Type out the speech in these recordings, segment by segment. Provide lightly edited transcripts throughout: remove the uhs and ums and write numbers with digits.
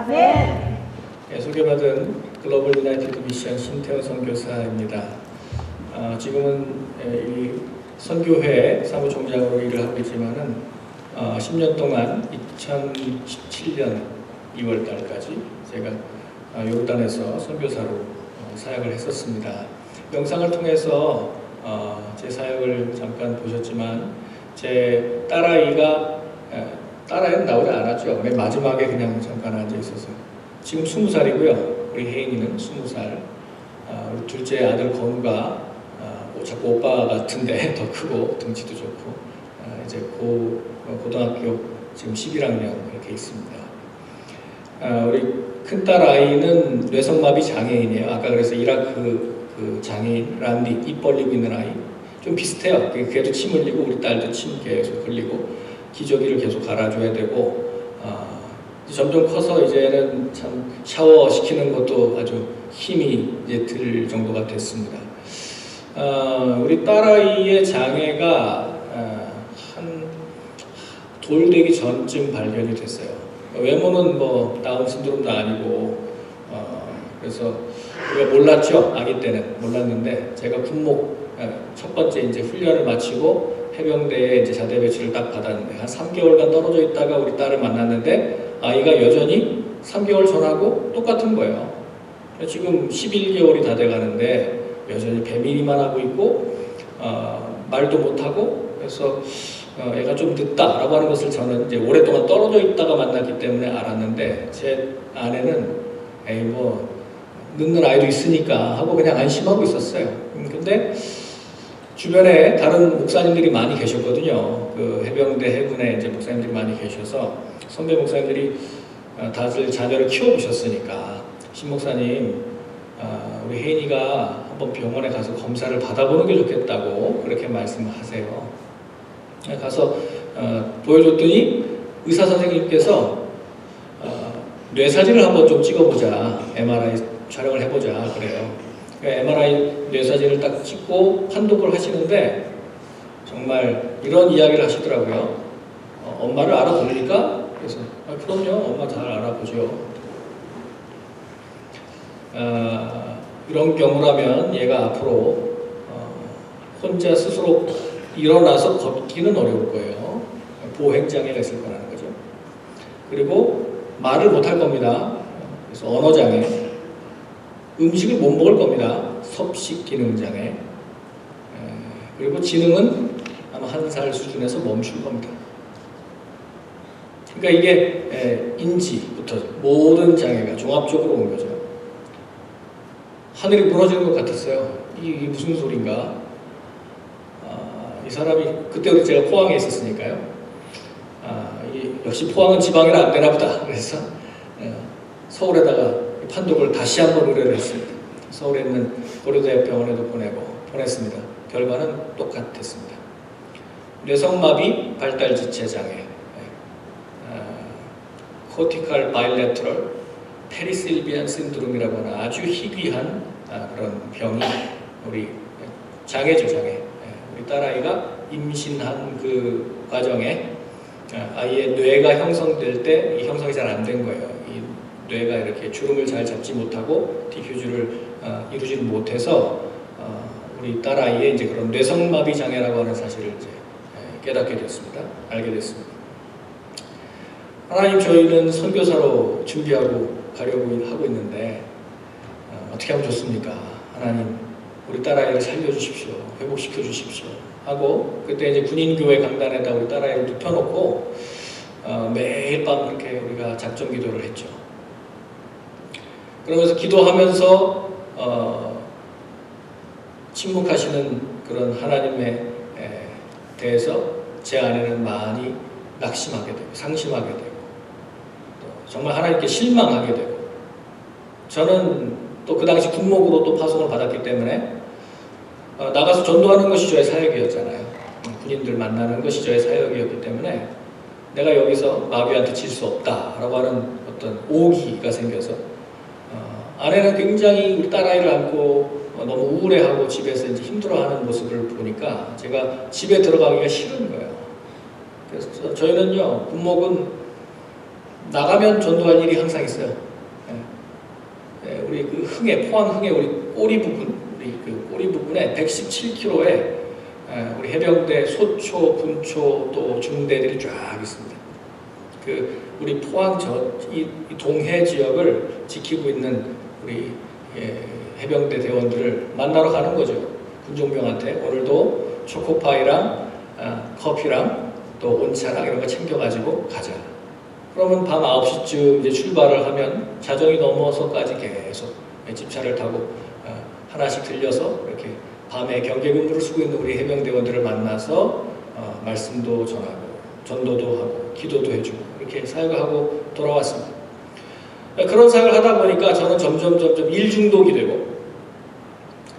아멘. 네, 소개받은 글로벌 유나이티드 미션 신태호 선교사입니다. 지금은 이 선교회 사무총장으로 일을 하고 있지만은 10년 동안 2017년 2월 달까지 제가 요르단에서 선교사로 사역을 했었습니다. 영상을 통해서 제 사역을 잠깐 보셨지만 제 딸아이는 나오지 않았죠. 맨 마지막에 그냥 잠깐 앉아 있었어요. 지금 20살이고요. 우리 혜인이는 20살. 우리 둘째 아들 건우가 자꾸 오빠 같은데 더 크고 등치도 좋고 이제 고등학교 지금 11학년 이렇게 있습니다. 우리 큰딸 아이는 뇌성마비 장애인이에요. 아까 그래서 이라크 그 장애인 란디 입 벌리고 있는 아이 좀 비슷해요. 걔도 침 흘리고 우리 딸도 침 계속 흘리고 기저귀를 계속 갈아줘야 되고 점점 커서 이제는 참 샤워 시키는 것도 아주 힘이 이제 들 정도가 됐습니다. 우리 딸아이의 장애가 한 돌되기 전쯤 발견이 됐어요. 외모는 뭐 다운 신드롬도 아니고 그래서 우리가 몰랐죠. 아기 때는 몰랐는데 제가 군목 첫 번째 이제 훈련을 마치고 해병대에 이제 자대 배치를 딱 받았는데 한 3개월간 떨어져 있다가 우리 딸을 만났는데 아이가 여전히 3개월 전하고 똑같은 거예요. 지금 11개월이 다 돼가는데 여전히 배밀이만 하고 있고 말도 못하고 그래서 애가 좀 늦다라고 하는 것을 저는 이제 오랫동안 떨어져 있다가 만났기 때문에 알았는데 제 아내는 에이 뭐 늦는 아이도 있으니까 하고 그냥 안심하고 있었어요. 근데 주변에 다른 목사님들이 많이 계셨거든요. 그 해병대 해군에 이제 목사님들이 많이 계셔서 선배 목사님들이 다들 자녀를 키워보셨으니까 신 목사님 우리 혜인이가 한번 병원에 가서 검사를 받아보는 게 좋겠다고 그렇게 말씀하세요. 가서 보여줬더니 의사 선생님께서 뇌사진을 한번 좀 찍어보자, MRI 촬영을 해보자 그래요. MRI 뇌사진을 딱 찍고 판독을 하시는데 정말 이런 이야기를 하시더라고요. 엄마를 알아봅니까? 그래서 그럼요, 엄마 잘 알아보죠. 이런 경우라면 얘가 앞으로 혼자 스스로 일어나서 걷기는 어려울 거예요. 보행장애가 있을 거라는 거죠. 그리고 말을 못할 겁니다. 그래서 언어장애, 음식을 못 먹을 겁니다. 섭식 기능장애. 그리고 지능은 아마 1살 수준에서 멈출 겁니다. 그러니까 이게 인지부터 모든 장애가 종합적으로 온 거죠. 하늘이 무너지는 것 같았어요. 이게 무슨 소린가? 이 사람이 그때 제가 포항에 있었으니까요. 역시 포항은 지방이라 안 되나 보다. 그래서 서울에다가 판독을 다시 한번 의뢰를 했습니다. 서울에 있는 고려대병원에도 보냈습니다. 결과는 똑같았습니다. 뇌성마비 발달지체 장애, 코티칼 바일레트럴 페리실비안 신드롬이라고 하는 아주 희귀한 그런 병이 우리 장애죠, 장애. 우리 딸아이가 임신한 그 과정에 아이의 뇌가 형성될 때 이 형성이 잘 안 된 거예요. 이 뇌가 이렇게 주름을 잘 잡지 못하고 디퓨즈를 이루지를 못해서 우리 딸아이의 이제 그런 뇌성마비 장애라고 하는 사실을 이제 깨닫게 됐습니다. 알게 됐습니다. 하나님, 저희는 선교사로 준비하고 가려고 하고 있는데 어떻게 하면 좋습니까? 하나님, 우리 딸아이를 살려주십시오. 회복시켜 주십시오. 하고 그때 이제 군인교회 강단에다 우리 딸아이를 눕혀놓고 매일 밤 그렇게 우리가 작정 기도를 했죠. 그러면서 기도하면서 침묵하시는 그런 하나님에 대해서 제 아내는 많이 낙심하게 되고 상심하게 되고 정말 하나님께 실망하게 되고 저는 또 그 당시 군목으로 또 파송을 받았기 때문에 나가서 전도하는 것이 저의 사역이었잖아요. 군인들 만나는 것이 저의 사역이었기 때문에 내가 여기서 마귀한테 질 수 없다라고 하는 어떤 오기가 생겨서 아내는 굉장히 우리 딸아이를 안고 너무 우울해하고 집에서 이제 힘들어하는 모습을 보니까 제가 집에 들어가기가 싫은 거예요. 그래서 저희는요, 군목은 나가면 전도할 일이 항상 있어요. 우리 그 흥해, 포항 흥해 우리 꼬리 부분, 우리 그 꼬리 부분에 117km에 우리 해병대 소초, 분초 또 중대들이 쫙 있습니다. 그 우리 포항 이 동해 지역을 지키고 있는 우리 해병대 대원들을 만나러 가는 거죠. 군종병한테 오늘도 초코파이랑 커피랑 또 온차랑 이런 거 챙겨가지고 가자. 그러면 밤 9시쯤 이제 출발을 하면 자정이 넘어서까지 계속 집차를 타고 하나씩 들려서 이렇게 밤에 경계 근무를 쓰고 있는 우리 해병대원들을 만나서 말씀도 전하고 전도도 하고 기도도 해주고 이렇게 사역을 하고 돌아왔습니다. 그런 사역을 하다 보니까 저는 점점 일 중독이 되고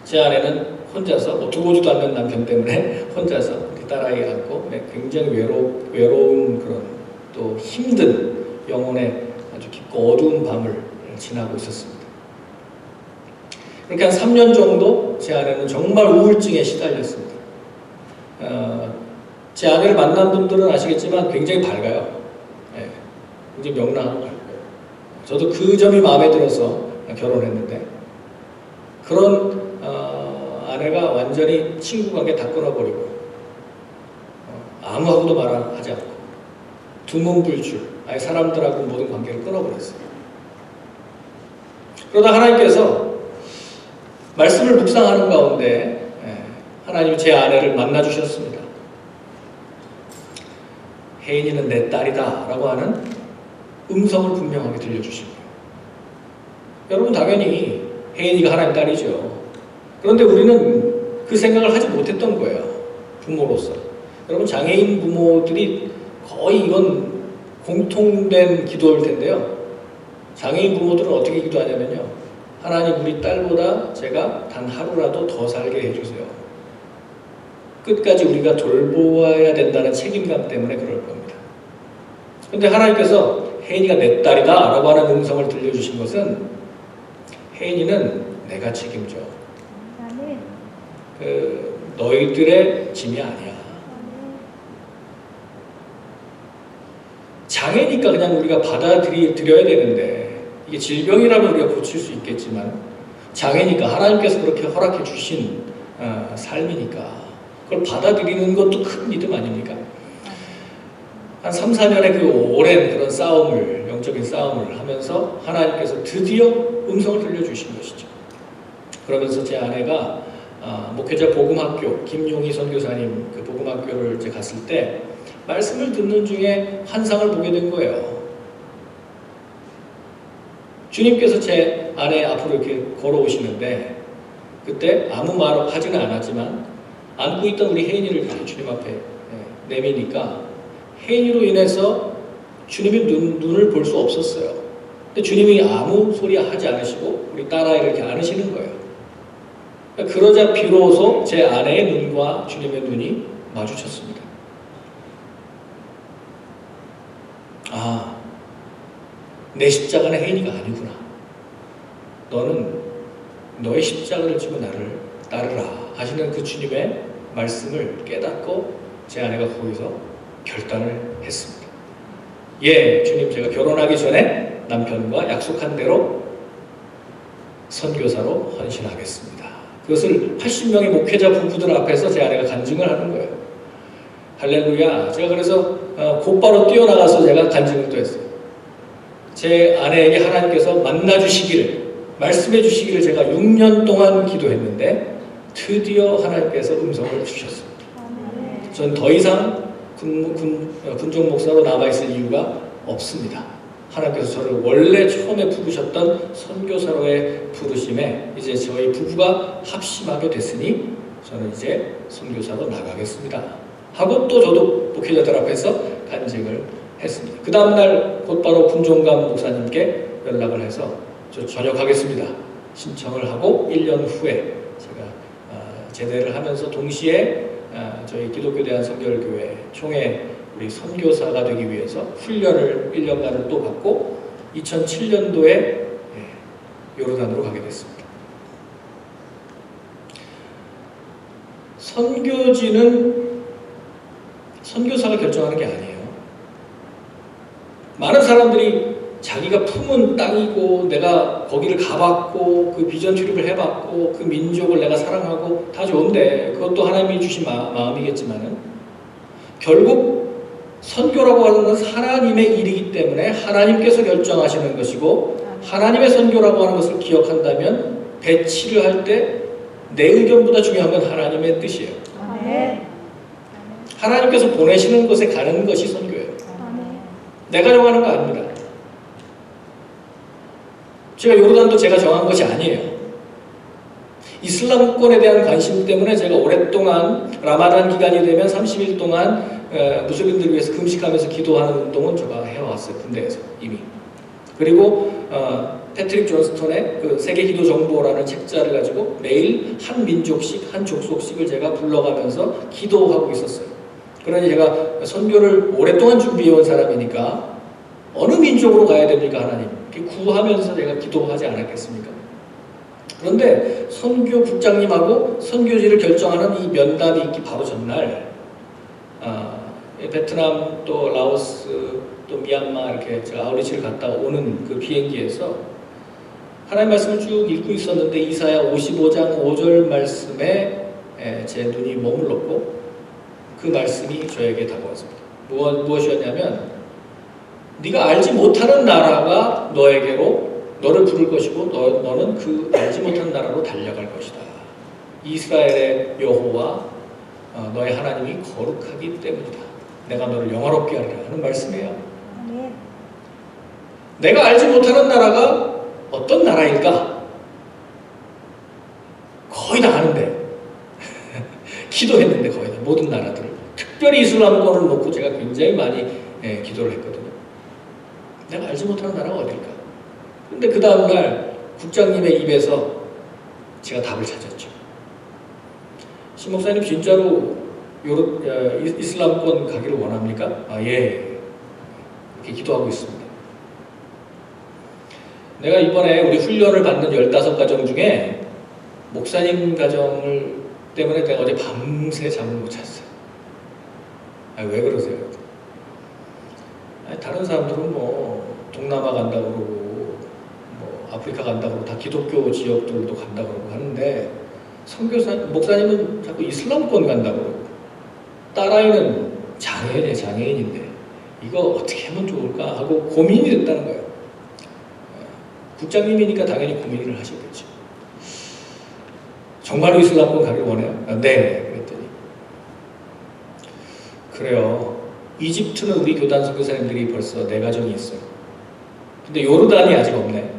제 아내는 혼자서 두고지도 않는 남편 때문에 혼자서 딸아이 안고 굉장히 외로운 그런 또 힘든 영혼의 아주 깊고 어두운 밤을 지나고 있었습니다. 그렇게 한 3년 정도 제 아내는 정말 우울증에 시달렸습니다. 제 아내를 만난 분들은 아시겠지만 굉장히 밝아요. 굉장히 명랑하고 밝아요. 저도 그 점이 마음에 들어서 결혼했는데 그런 아내가 완전히 친구 관계 다 끊어버리고 아무하고도 말하지 않고 두문불출, 아예 사람들하고 모든 관계를 끊어버렸어요. 그러다 하나님께서 말씀을 묵상하는 가운데 하나님이 제 아내를 만나주셨습니다. 혜인이는 내 딸이다 라고 하는 음성을 분명하게 들려주신 거예요. 여러분 당연히 혜인이가 하나님 딸이죠. 그런데 우리는 그 생각을 하지 못했던 거예요. 부모로서. 여러분 장애인 부모들이 거의 이건 공통된 기도일 텐데요. 장애인 부모들은 어떻게 기도하냐면요. 하나님 우리 딸보다 제가 단 하루라도 더 살게 해주세요. 끝까지 우리가 돌보아야 된다는 책임감 때문에 그럴 겁니다. 그런데 하나님께서 혜인이가 내 딸이다 라고 하는 음성을 들려주신 것은 혜인이는 내가 책임져. 너희들의 짐이 아니야. 장애니까 그냥 우리가 받아들여야 되는데 이게 질병이라면 우리가 고칠 수 있겠지만 장애니까 하나님께서 그렇게 허락해 주신 삶이니까 그걸 받아들이는 것도 큰 믿음 아닙니까? 한 3, 4년의 그 오랜 그런 싸움을, 영적인 싸움을 하면서 하나님께서 드디어 음성을 들려주신 것이죠. 그러면서 제 아내가 목회자 복음학교, 김용희 선교사님 그 복음학교를 이제 갔을 때 말씀을 듣는 중에 환상을 보게 된 거예요. 주님께서 제 아내 앞으로 이렇게 걸어오시는데 그때 아무 말 하지는 않았지만 안고 있던 우리 혜인이를 이렇게 주님 앞에 내미니까 혜인이로 인해서 주님이 눈을 볼 수 없었어요. 근데 주님이 아무 소리 하지 않으시고 우리 딸아이를 이렇게 안으시는 거예요. 그러자 비로소 제 아내의 눈과 주님의 눈이 마주쳤습니다. 아, 내 십자가는 혜인이가 아니구나. 너는 너의 십자가를 지고 나를 따르라 하시는 그 주님의 말씀을 깨닫고 제 아내가 거기서 결단을 했습니다. 예, 주님 제가 결혼하기 전에 남편과 약속한 대로 선교사로 헌신하겠습니다. 그것을 80명의 목회자 부부들 앞에서 제 아내가 간증을 하는 거예요. 할렐루야. 제가 그래서 곧바로 뛰어나가서 제가 간증을 또 했어요. 제 아내에게 하나님께서 만나주시기를, 말씀해 주시기를 제가 6년 동안 기도했는데 드디어 하나님께서 음성을 주셨습니다. 전 더 이상 군종 목사로 남아있을 이유가 없습니다. 하나님께서 저를 원래 처음에 부르셨던 선교사로의 부르심에 이제 저희 부부가 합심하게 됐으니 저는 이제 선교사로 나가겠습니다 하고 또 저도 목회자들 앞에서 간증을 했습니다. 그 다음날 곧바로 군종감 목사님께 연락을 해서 저 전역하겠습니다 신청을 하고 1년 후에 제가 제대를 하면서 동시에 저희 기독교 대한성결교회 총회 우리 선교사가 되기 위해서 훈련을 1년간을 또 받고 2007년도에 요르단으로 가게 됐습니다. 선교지는 선교사가 결정하는 게 아니에요. 많은 사람들이 자기가 품은 땅이고 내가 거기를 가봤고 그 비전 출입을 해봤고 그 민족을 내가 사랑하고 다 좋은데 그것도 하나님이 주신 마음이겠지만은 결국 선교라고 하는 것은 하나님의 일이기 때문에 하나님께서 결정하시는 것이고 하나님의 선교라고 하는 것을 기억한다면 배치를 할 때 내 의견보다 중요한 건 하나님의 뜻이에요. 하나님께서 보내시는 곳에 가는 것이 선교예요. 내가 정하는 거 아닙니다. 제가 요르단도 제가 정한 것이 아니에요. 이슬람권에 대한 관심 때문에 제가 오랫동안 라마단 기간이 되면 30일 동안 무슬림들을 위해서 금식하면서 기도하는 운동은 제가 해왔어요. 군대에서 이미. 그리고 패트릭 존스턴의 그 세계 기도 정보라는 책자를 가지고 매일 한 민족씩 한 족속씩을 제가 불러가면서 기도하고 있었어요. 그러니 제가 선교를 오랫동안 준비해온 사람이니까 어느 민족으로 가야 됩니까 하나님? 구하면서 제가 기도하지 않았겠습니까? 그런데 선교 국장님하고 선교지를 결정하는 이 면담이 있기 바로 전날 베트남 또 라오스 또 미얀마 이렇게 제가 아우리치를 갔다 오는 그 비행기에서 하나님 말씀을 쭉 읽고 있었는데 이사야 55장 5절 말씀에 제 눈이 머물렀고 그 말씀이 저에게 다가왔습니다. 무엇이었냐면 네가 알지 못하는 나라가 너에게로 너를 부를 것이고 너는 그 알지 못하는 나라로 달려갈 것이다. 이스라엘의 여호와 너의 하나님이 거룩하기 때문이다. 내가 너를 영화롭게 하리라 하는 말씀이에요. 내가 알지 못하는 나라가 어떤 나라일까? 거의 다 아는데 기도했는데 거의 다 모든 나라들을 특별히 이슬람권을 놓고 제가 굉장히 많이 기도를 했거든요. 내가 알지 못하는 나라가 어딜까? 근데 그 다음날 국장님의 입에서 제가 답을 찾았죠. 신 목사님 진짜로 이슬람권 가기를 원합니까? 예. 이렇게 기도하고 있습니다. 내가 이번에 우리 훈련을 받는 15가정 중에 목사님 가정을 때문에 내가 어제 밤새 잠을 못 잤어요. 왜 그러세요? 다른 사람들은 뭐 동남아 간다고 그러고 뭐 아프리카 간다고 그러고 다 기독교 지역들도 간다고 그러고 하는데 목사님은 자꾸 이슬람권 간다고 그러고 딸아이는 장애인인데 이거 어떻게 하면 좋을까 하고 고민이 됐다는 거예요. 국장님이니까 당연히 고민을 하시겠죠. 정말로 이슬람권 가길 원해요? 네. 그랬더니 그래요. 이집트는 우리 교단 선교사님들이 벌써 4가정이 있어요. 근데 요르단이 아직 없네.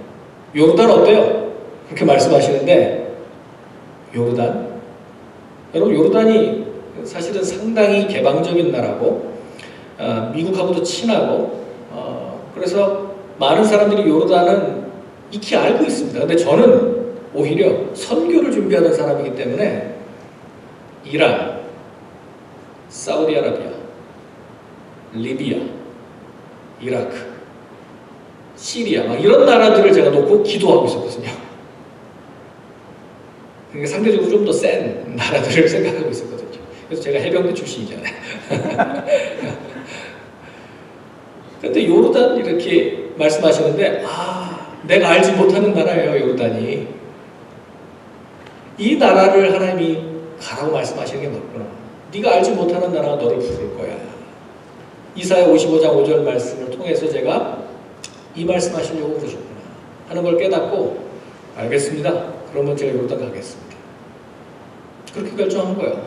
요르단 어때요? 그렇게 말씀하시는데 요르단? 여러분 요르단이 사실은 상당히 개방적인 나라고 미국하고도 친하고 그래서 많은 사람들이 요르단은 익히 알고 있습니다. 근데 저는 오히려 선교를 준비하는 사람이기 때문에 이란, 사우디아라비아, 리비아, 이라크, 시리아 막 이런 나라들을 제가 놓고 기도하고 있었거든요. 그러니까 상대적으로 좀 더 센 나라들을 생각하고 있었거든요. 그래서 제가 해병대 출신이잖아요. 그런데 요르단 이렇게 말씀하시는데 내가 알지 못하는 나라예요. 요르단이. 이 나라를 하나님이 가라고 말씀하시는 게 맞구나. 네가 알지 못하는 나라가 너를 부를 거야. 이사야 55장 5절 말씀을 통해서 제가 이 말씀하시려고 그러셨구나 하는 걸 깨닫고 알겠습니다. 그러면 제가 요르단 가겠습니다. 그렇게 결정한 거예요.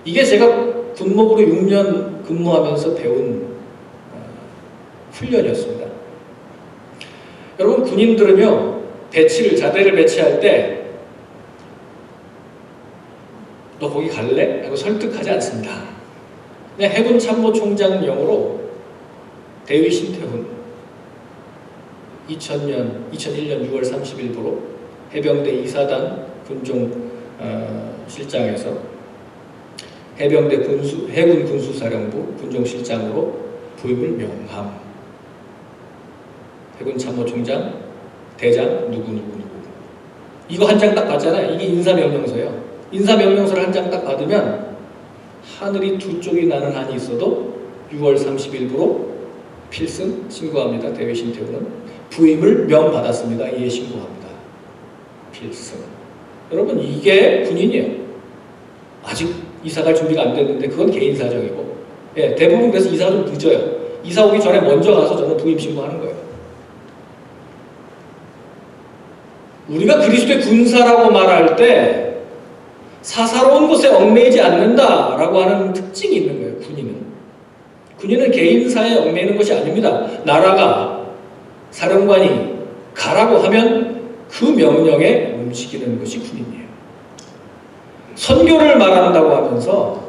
이게 제가 군목으로 6년 근무하면서 배운 훈련이었습니다. 여러분 군인들은요 자대를 배치할 때 너 거기 갈래? 하고 설득하지 않습니다. 그냥 해군 참모총장령으로 대위 신태훈 2001년 6월 30일부로 해병대 2사단 군종 실장에서 해병대 해군 군수사령부 군종실장으로 부임을 명함. 해군 참모총장 대장 누구 이거 한 장 딱 받잖아요. 이게 인사명령서예요. 인사명령서를 한 장 딱 받으면 하늘이 두 쪽이 나는 한이 있어도 6월 30일부로 필승 신고합니다. 대외 신태우는 부임을 명받았습니다. 이에 신고합니다. 필승. 여러분 이게 군인이에요. 아직 이사갈 준비가 안 됐는데 그건 개인 사정이고, 예, 대부분 그래서 이사가 좀 늦어요. 이사 오기 전에 먼저 가서 저는 부임 신고하는 거예요. 우리가 그리스도의 군사라고 말할 때 사사로운 것에 얽매이지 않는다라고 하는 특징이 있는 거예요. 군인은 개인사에 얽매이는 것이 아닙니다. 나라가 사령관이 가라고 하면 그 명령에 움직이는 것이 군인이에요. 선교를 말한다고 하면서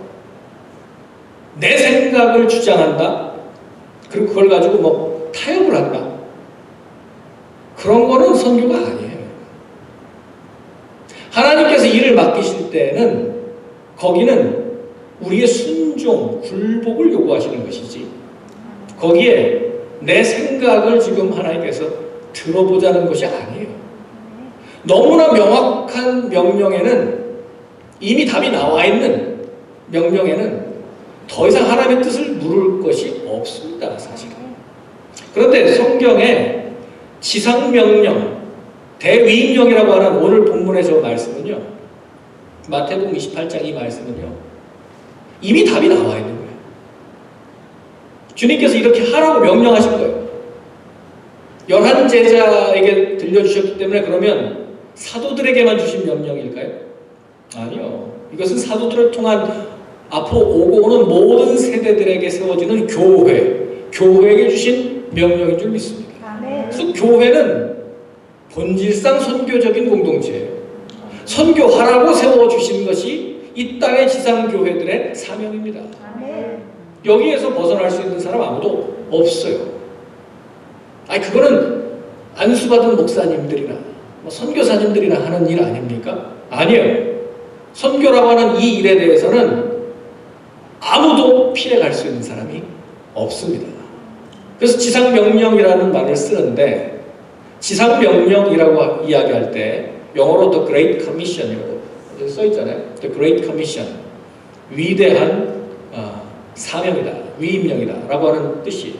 내 생각을 주장한다. 그리고 그걸 가지고 뭐 타협을 한다. 그런 거는 선교가 아니에요. 하나님께서 일을 맡기실 때는 거기는 우리의 순종, 굴복을 요구하시는 것이지, 거기에 내 생각을 지금 하나님께서 들어보자는 것이 아니에요. 너무나 명확한 명령에는, 이미 답이 나와 있는 명령에는 더 이상 하나님의 뜻을 물을 것이 없습니다, 사실은. 그런데 성경에 지상명령, 대위임령이라고 하는 오늘 본문의 말씀은요, 마태복음 28장 이 말씀은요, 이미 답이 나와 있는 거예요. 주님께서 이렇게 하라고 명령하신 거예요. 11제자에게 들려주셨기 때문에 그러면 사도들에게만 주신 명령일까요? 아니요. 이것은 사도들을 통한 앞으로 오고 오는 모든 세대들에게 세워지는 교회에게 주신 명령인 줄 믿습니다. 그래서 교회는 본질상 선교적인 공동체예요. 선교하라고 세워주신 것이 이 땅의 지상교회들의 사명입니다. 여기에서 벗어날 수 있는 사람 아무도 없어요. 그거는 안수받은 목사님들이나 선교사님들이나 하는 일 아닙니까? 아니에요. 선교라고 하는 이 일에 대해서는 아무도 피해갈 수 있는 사람이 없습니다. 그래서 지상명령이라는 말을 쓰는데, 지상명령이라고 이야기할 때 영어로 The Great Commission이라고 써있잖아요. The Great Commission, 위대한 사명이다, 위임령이다 라고 하는 뜻이에요.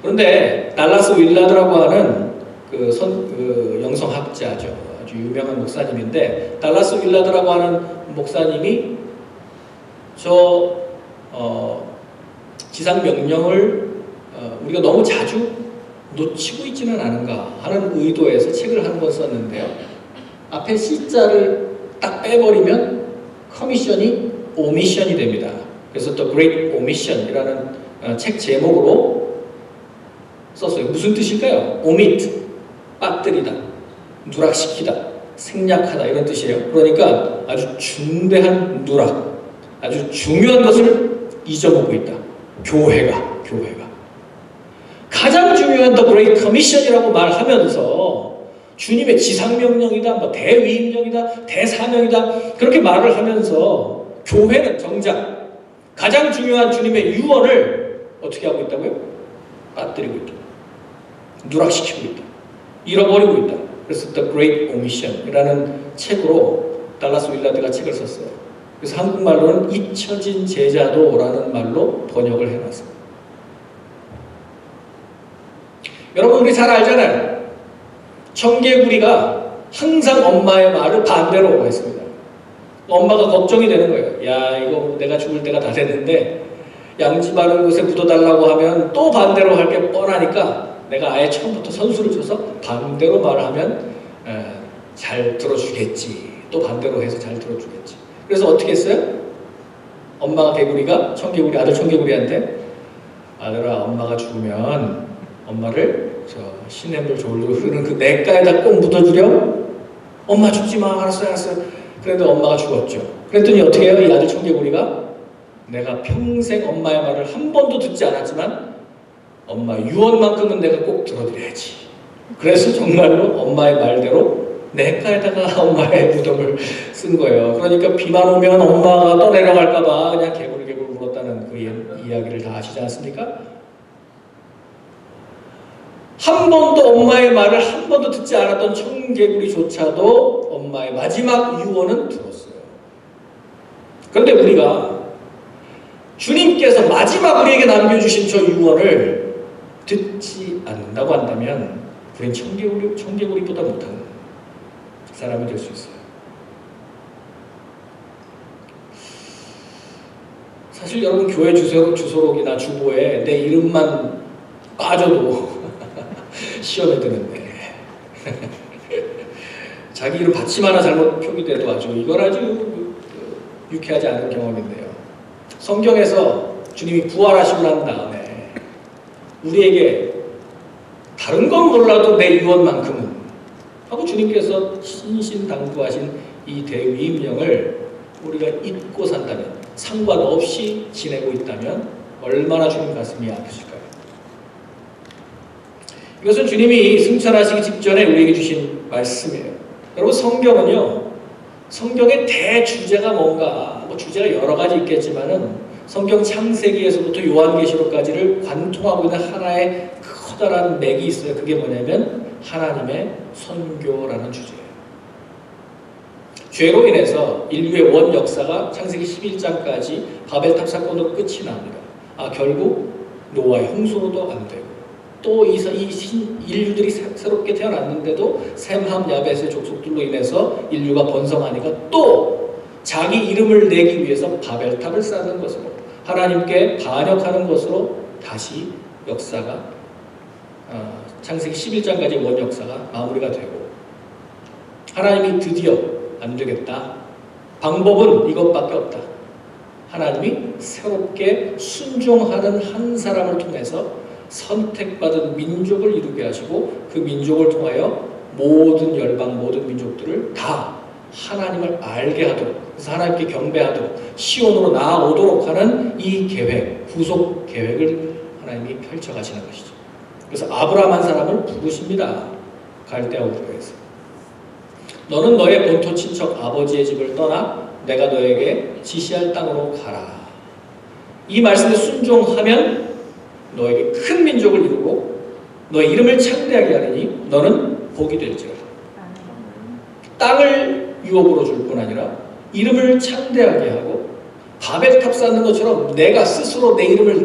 그런데 달라스 윌라드라고 하는 그 영성학자죠. 아주 유명한 목사님인데, 달라스 윌라드라고 하는 목사님이 지상명령을 우리가 너무 자주 놓치고 있지는 않은가 하는 의도에서 책을 한 권 썼는데요. 앞에 C자를 딱 빼버리면 커미션이 오미션이 됩니다. 그래서 The Great Omission이라는 책 제목으로 썼어요. 무슨 뜻일까요? omit, 빠뜨리다, 누락시키다, 생략하다 이런 뜻이에요. 그러니까 아주 중대한 누락, 아주 중요한 것을 잊어보고 있다. 교회가 가장 중요한 The Great Commission이라고 말하면서 주님의 지상명령이다, 대위임령이다, 대사명이다 그렇게 말을 하면서 교회는 정작 가장 중요한 주님의 유언을 어떻게 하고 있다고요? 빠뜨리고 있다, 누락시키고 있다, 잃어버리고 있다. 그래서 The Great Omission이라는 책으로 달라스 윌라드가 책을 썼어요. 그래서 한국말로는 잊혀진 제자도라는 말로 번역을 해놨습니다. 여러분 우리 잘 알잖아요. 청개구리가 항상 엄마의 말을 반대로 했습니다. 엄마가 걱정이 되는 거예요. 야, 이거 내가 죽을 때가 다 됐는데 양지 바른 곳에 묻어달라고 하면 또 반대로 할 게 뻔하니까 내가 아예 처음부터 선수를 쳐서 반대로 말하면 잘 들어주겠지. 또 반대로 해서 잘 들어주겠지. 그래서 어떻게 했어요? 엄마가 개구리가 아들 청개구리한테, 아들아, 엄마가 죽으면 엄마를 시냇물 졸로 흐르는 그 냇가에다 꼭 묻어주려? 엄마 죽지 마. 알았어요. 그래도 엄마가 죽었죠. 그랬더니 어떻게 해요? 이 아들 청개구리가, 내가 평생 엄마의 말을 한 번도 듣지 않았지만 엄마 유언만큼은 내가 꼭 들어드려야지. 그래서 정말로 엄마의 말대로 냇가에다가 엄마의 무덤을 쓴 거예요. 그러니까 비만 오면 엄마가 떠내려갈까봐 그냥 개굴개굴 울었다는 그 이야기를 다 아시지 않습니까? 한 번도 엄마의 말을 한 번도 듣지 않았던 청개구리조차도 엄마의 마지막 유언은 들었어요. 그런데 우리가 주님께서 마지막 우리에게 남겨주신 저 유언을 듣지 않는다고 한다면 우린 청개구리보다 못하는 사람이 될 수 있어요. 사실 여러분 교회 주소록이나 주보에 내 이름만 빠져도 시험에 드는데 자기 이름 받침 하나 잘못 표기돼도 이건 아주 유쾌하지 않은 경험인데요. 성경에서 주님이 부활하시고 난 다음에 우리에게 다른 건 몰라도 내 유언만큼은 하고 주님께서 신신당부하신 이 대위임령을 우리가 잊고 산다면, 상관없이 지내고 있다면 얼마나 주님 가슴이 아프실까요? 이것은 주님이 승천하시기 직전에 우리에게 주신 말씀이에요. 여러분, 성경은요, 성경의 대주제가 뭔가, 주제가 여러 가지 있겠지만은 성경 창세기에서부터 요한계시록까지를 관통하고 있는 하나의 커다란 맥이 있어요. 그게 뭐냐면 하나님의 선교라는 주제예요. 죄로 인해서 인류의 원 역사가 창세기 11장까지 바벨탑 사건으로 끝이 납니다. 결국 노아의 홍수로도 안 되고, 또 인류들이 새롭게 태어났는데도 셈, 함, 야벳의 족속들로 인해서 인류가 번성하니까 또 자기 이름을 내기 위해서 바벨탑을 쌓는 것으로, 하나님께 반역하는 것으로 다시 역사가 창세기 11장까지 원 역사가 마무리가 되고, 하나님이 드디어 안 되겠다, 방법은 이것밖에 없다, 하나님이 새롭게 순종하는 한 사람을 통해서 선택받은 민족을 이루게 하시고, 그 민족을 통하여 모든 열방, 모든 민족들을 다 하나님을 알게 하도록, 그래서 하나님께 경배하도록 시온으로 나아오도록 하는 이 계획, 구속 계획을 하나님이 펼쳐가시는 것이죠. 그래서 아브라함 한 사람을 부르십니다. 갈대아 우르에서 너는 너의 본토 친척 아버지의 집을 떠나 내가 너에게 지시할 땅으로 가라. 이 말씀에 순종하면 너에게 큰 민족을 이루고 너의 이름을 창대하게 하리니 너는 복이 될지라. 땅을 유업으로 줄 뿐 아니라 이름을 창대하게 하고, 바벨탑 쌓는 것처럼 내가 스스로 내 이름을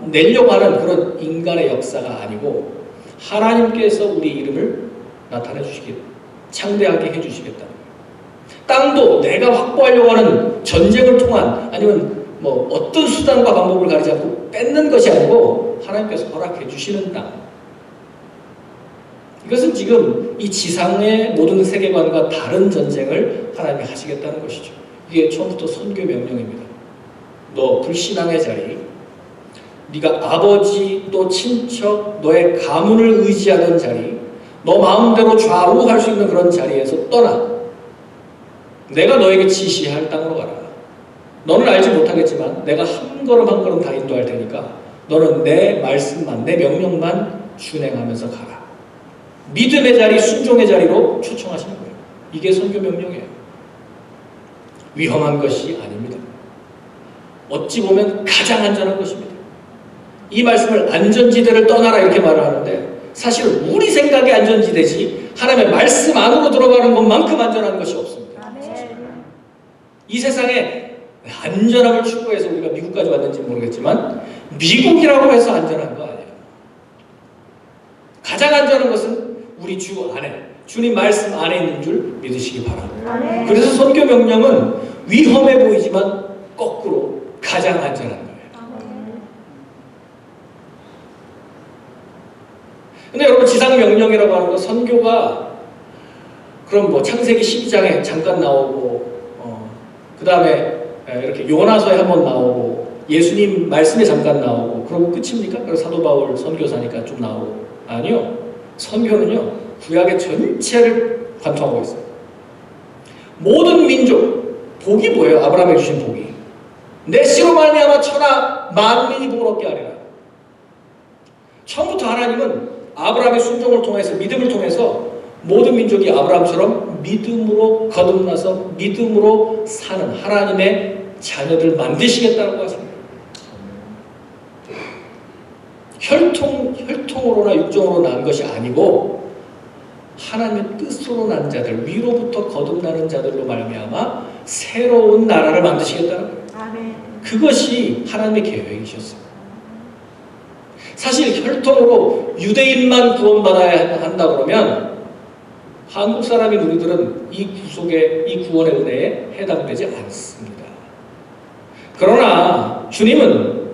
내려고 하는 그런 인간의 역사가 아니고 하나님께서 우리 이름을 나타내 주시겠다, 창대하게 해주시겠다. 땅도 내가 확보하려고 하는 전쟁을 통한, 아니면 어떤 수단과 방법을 가리지 않고 뺏는 것이 아니고 하나님께서 허락해 주시는 땅. 이것은 지금 이 지상의 모든 세계관과 다른 전쟁을 하나님이 하시겠다는 것이죠. 이게 처음부터 선교 명령입니다. 너 불신앙의 자리, 네가 아버지 또 친척, 너의 가문을 의지하던 자리, 너 마음대로 좌우할 수 있는 그런 자리에서 떠나 내가 너에게 지시할 땅으로 가라. 너는 알지 못하겠지만 내가 한 걸음 한 걸음 다 인도할 테니까 너는 내 말씀만, 내 명령만 준행하면서 가라. 믿음의 자리, 순종의 자리로 초청하시는 거예요. 이게 선교 명령이에요. 위험한 것이 아닙니다. 어찌 보면 가장 안전한 것입니다. 이 말씀을 안전지대를 떠나라 이렇게 말을 하는데, 사실 우리 생각의 안전지대지 하나님의 말씀 안으로 들어가는 것만큼 안전한 것이 없습니다. 이 세상에 안전함을 추구해서 우리가 미국까지 왔는지 모르겠지만 미국이라고 해서 안전한 거 아니에요. 가장 안전한 것은 우리 주 안에, 주님 말씀 안에 있는 줄 믿으시기 바랍니다. 그래서 선교 명령은 위험해 보이지만 거꾸로 가장 안전한 거예요. 근데 여러분, 지상 명령이라고 하는 건 선교가 그럼 창세기 12장에 잠깐 나오고, 그 다음에 이렇게 요나서에 한번 나오고, 예수님 말씀에 잠깐 나오고, 그러고 끝입니까? 그리고 사도 바울 선교사니까 좀 나오고. 아니요. 선교는요, 구약의 전체를 관통하고 있어요. 모든 민족, 복이 뭐예요? 아브라함에 주신 복이. 내 씨로 말미암아 천하 만민이 복을 얻게 하리라. 처음부터 하나님은 아브라함의 순종을 통해서, 믿음을 통해서 모든 민족이 아브라함처럼 믿음으로 거듭나서 믿음으로 사는 하나님의 자녀들 만드시겠다고 하십니다. 혈통으로나 육정으로 난 것이 아니고 하나님의 뜻으로 난 자들, 위로부터 거듭나는 자들로 말미암아 새로운 나라를 만드시겠다는 거예요. 아멘. 그것이 하나님의 계획이셨어요. 사실 혈통으로 유대인만 구원받아야 한다 그러면 한국 사람인 우리들은 이 구속의, 이 구원의 은혜에 해당되지 않습니다. 그러나 주님은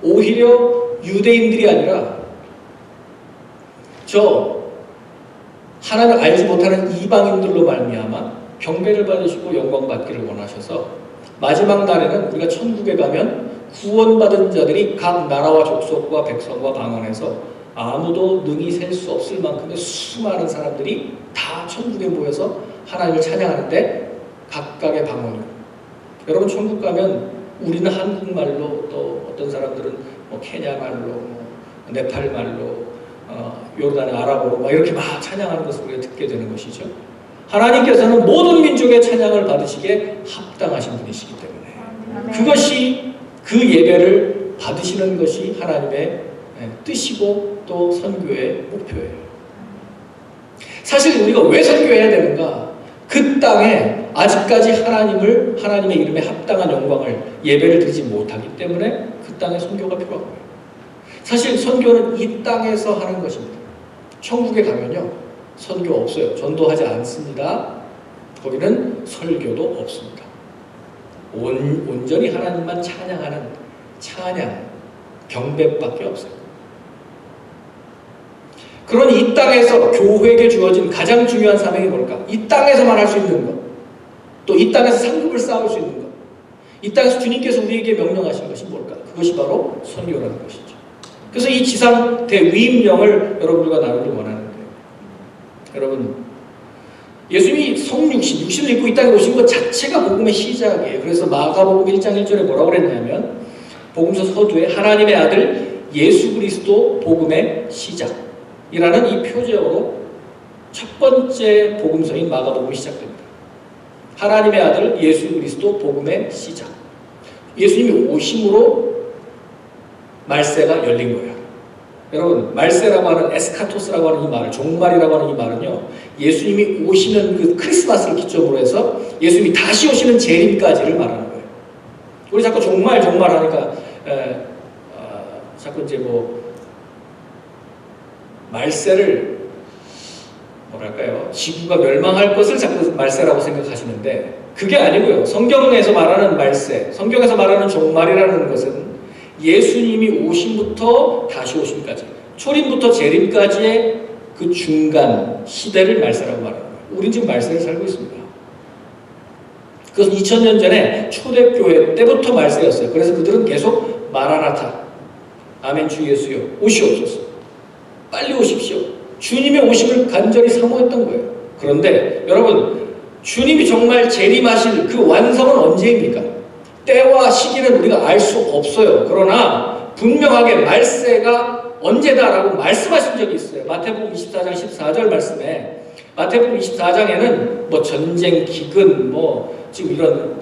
오히려 유대인들이 아니라 저 하나님을 알지 못하는 이방인들로 말미암아 경배를 받으시고 영광 받기를 원하셔서 마지막 날에는 우리가 천국에 가면 구원받은 자들이 각 나라와 족속과 백성과 방언에서 아무도 능히 셀 수 없을 만큼의 수많은 사람들이 다 천국에 모여서 하나님을 찬양하는데 각각의 방언으로. 여러분 천국 가면 우리는 한국말로, 또 어떤 사람들은 뭐 케냐말로, 뭐 네팔말로, 요르단의 아랍어로 막 이렇게 막 찬양하는 것을 우리가 듣게 되는 것이죠. 하나님께서는 모든 민족의 찬양을 받으시기에 합당하신 분이시기 때문에 그것이 그 예배를 받으시는 것이 하나님의 뜻이고 또 선교의 목표예요. 사실 우리가 왜 선교해야 되는가? 그 땅에 아직까지 하나님의 이름에 합당한 영광을 예배를 드리지 못하기 때문에 그 땅에 선교가 필요한 거예요. 사실 선교는 이 땅에서 하는 것입니다. 천국에 가면요 선교 없어요. 전도하지 않습니다. 거기는 설교도 없습니다. 온전히 하나님만 찬양하는 찬양, 경배밖에 없어요. 그러니 이 땅에서 교회에게 주어진 가장 중요한 사명이 뭘까? 이 땅에서만 할 수 있는 것, 또 이 땅에서 상급을 쌓을 수 있는 것, 이 땅에서 주님께서 우리에게 명령하신 것이 뭘까? 그것이 바로 선교라는 것이죠. 그래서 이 지상 대위임령을 여러분들과 나누길 원하는데, 여러분 예수님이 육신을 입고 이 땅에 오신 것 자체가 복음의 시작이에요. 그래서 마가복음 1장 1절에 뭐라고 그랬냐면 복음서 서두에 하나님의 아들 예수 그리스도 복음의 시작이라는 이 표제어로 첫 번째 복음서인 마가복음이 시작됩니다. 하나님의 아들 예수 그리스도 복음의 시작. 예수님이 오심으로 말세가 열린 거예요. 여러분 말세라고 하는 에스카토스라고 하는 이 말을, 종말이라고 하는 이 말은요 예수님이 오시는 그 크리스마스를 기점으로 해서 예수님이 다시 오시는 재림까지를 말하는 거예요. 우리 자꾸 종말 하니까 자꾸 이제 뭐 말세를 뭐랄까요, 지구가 멸망할 것을 자꾸 말세라고 생각하시는데 그게 아니고요. 성경에서 말하는 말세, 성경에서 말하는 종말이라는 것은 예수님이 오심부터 다시 오심까지, 초림부터 재림까지의 그 중간 시대를 말세라고 말합니다. 우린 지금 말세를 살고 있습니다. 그것은 2000년 전에 초대교회 때부터 말세였어요. 그래서 그들은 계속 마라나타, 아멘 주 예수여 오시옵소서, 빨리 오십시오, 주님의 오심을 간절히 사모했던 거예요. 그런데 여러분 주님이 정말 재림하실 그 완성은 언제입니까? 때와 시기는 우리가 알 수 없어요. 그러나 분명하게 말세가 언제다라고 말씀하신 적이 있어요. 마태복음 24장 14절 말씀에, 마태복음 24장에는 뭐 전쟁, 기근, 뭐 지금 이런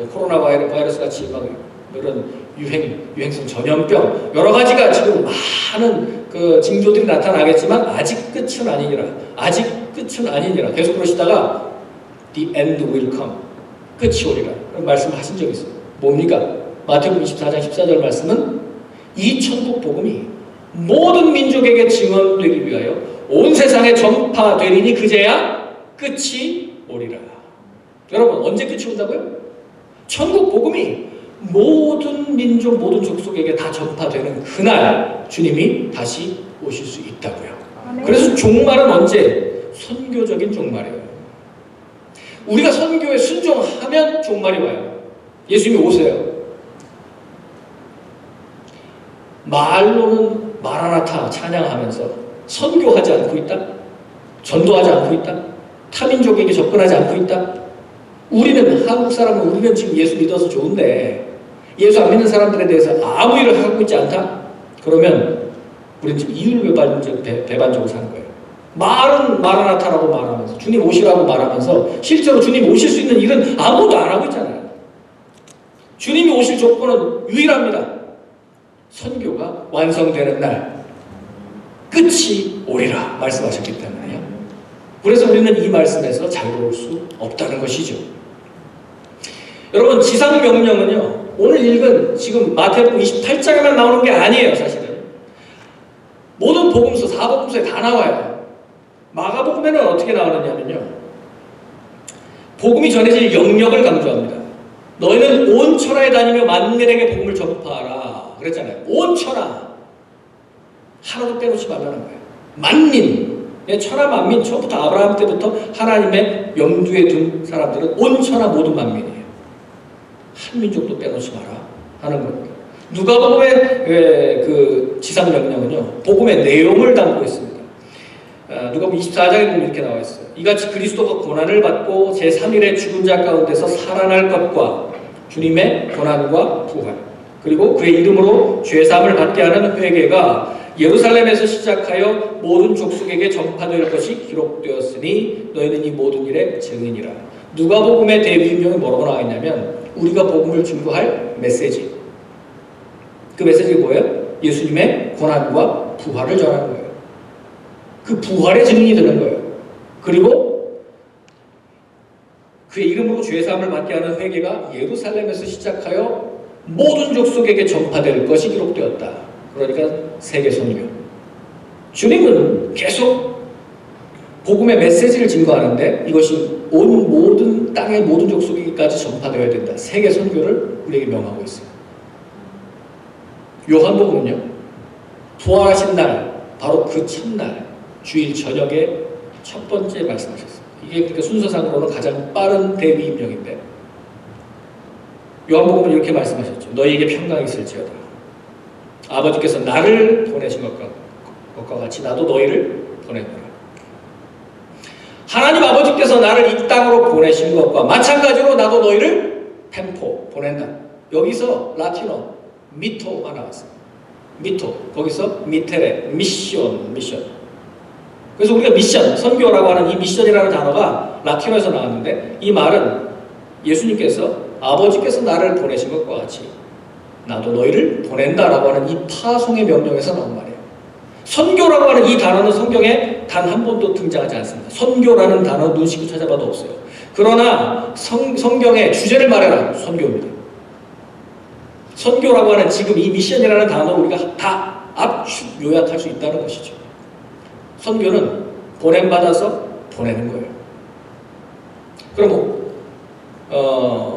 코로나 바이러스 같이 막 이런 유행성 전염병 여러 가지가 지금 많은 그 징조들이 나타나겠지만 아직 끝은 아니니라 계속 그러시다가 the end will come, 끝이 오리라 그런 말씀하신 적이 있어요. 뭡니까? 마태복음 24장 14절 말씀은 이 천국 복음이 모든 민족에게 증언되기 위하여 온 세상에 전파되리니 그제야 끝이 오리라. 여러분 언제 끝이 온다고요? 천국 복음이 모든 민족, 모든 족속에게 다 전파되는 그날 주님이 다시 오실 수 있다고요. 그래서 종말은 언제? 선교적인 종말이에요. 우리가 선교에 순종하면 종말이 와요. 예수님이 오세요. 말로는 마라나타 찬양하면서 선교하지 않고 있다? 전도하지 않고 있다? 타민족에게 접근하지 않고 있다? 우리는, 한국 사람은 우리는 지금 예수 믿어서 좋은데 예수 안 믿는 사람들에 대해서 아무 일을 하고 있지 않다? 그러면 우리는 지금 이율배반적으로 사는 거예요. 말은 마라나타라고 말하면서, 주님 오시라고 말하면서 실제로 주님 오실 수 있는 일은 아무도 안 하고 있잖아요. 주님이 오실 조건은 유일합니다. 선교가 완성되는 날 끝이 오리라 말씀하셨기 때문에요. 그래서 우리는 이 말씀에서 자유로울 수 없다는 것이죠. 여러분 지상명령은요 오늘 읽은 지금 마태복음 28장에만 나오는 게 아니에요. 사실은 모든 복음서, 사복음서에 다 나와요. 마가복음에는 어떻게 나오느냐면요, 복음이 전해질 영역을 강조합니다. 너희는 온 천하에 다니며 만민에게 복음을 전파하라 그랬잖아요. 온 천하, 하나도 빼놓지 말라는 거예요. 만민, 천하 만민, 처음부터 아브라함 때부터 하나님의 염두에 둔 사람들은 온 천하 모든 만민이에요. 한 민족도 빼놓지 마라 하는 겁니다. 누가복음의 그 지상명령은요, 복음의 내용을 담고 있습니다. 누가복음 24장에 보면 이렇게 나와 있어요. 이같이 그리스도가 고난을 받고 제3일에 죽은 자 가운데서 살아날 것과 주님의 고난과 부활, 그리고 그의 이름으로 죄사함을 받게 하는 회개가 예루살렘에서 시작하여 모든 족속에게 전파될 것이 기록되었으니 너희는 이 모든 일의 증인이라. 누가복음의 대비명이 뭐라고 나와 있냐면, 우리가 복음을 증거할 메시지. 그 메시지가 뭐예요? 예수님의 고난과 부활을 전하는 거예요. 그 부활의 증인이 되는 거예요. 그리고 그의 이름으로 죄사함을 받게 하는 회개가 예루살렘에서 시작하여 모든 족속에게 전파될 것이 기록되었다. 그러니까 세계 선교. 주님은 계속 복음의 메시지를 증거하는데 이것이 온 모든 땅의 모든 족속에게까지 전파되어야 된다. 세계 선교를 우리에게 명하고 있어요. 요한복음은요, 부활하신 날, 바로 그 첫날 주일 저녁에 첫 번째 말씀하셨어요. 이게 그러니까 순서상으로는 가장 빠른 대비임령인데, 요한복음은 이렇게 말씀하셨죠. 너희에게 평강이 있을지어다. 아버지께서 나를 보내신 것과 같이 나도 너희를 보내노라. 하나님 아버지께서 나를 이 땅으로 보내신 것과 마찬가지로 나도 너희를 템포, 보낸다. 여기서 라틴어 미토가 나왔어요. 미토, 거기서 미테레, 미션. 그래서 우리가 미션, 선교라고 하는 이 미션이라는 단어가 라틴어에서 나왔는데, 이 말은 예수님께서 아버지께서 나를 보내신 것과 같이 나도 너희를 보낸다라고 하는 이 파송의 명령에서 나온 말이에요. 선교라고 하는 이 단어는 성경에 단 한 번도 등장하지 않습니다. 선교라는 단어 눈 씻고 찾아봐도 없어요. 그러나 성경의 주제를 말해라, 선교입니다. 선교라고 하는 지금 이 미션이라는 단어를 우리가 다 압축 요약할 수 있다는 것이죠. 선교는 보냄받아서 보내는 거예요. 그럼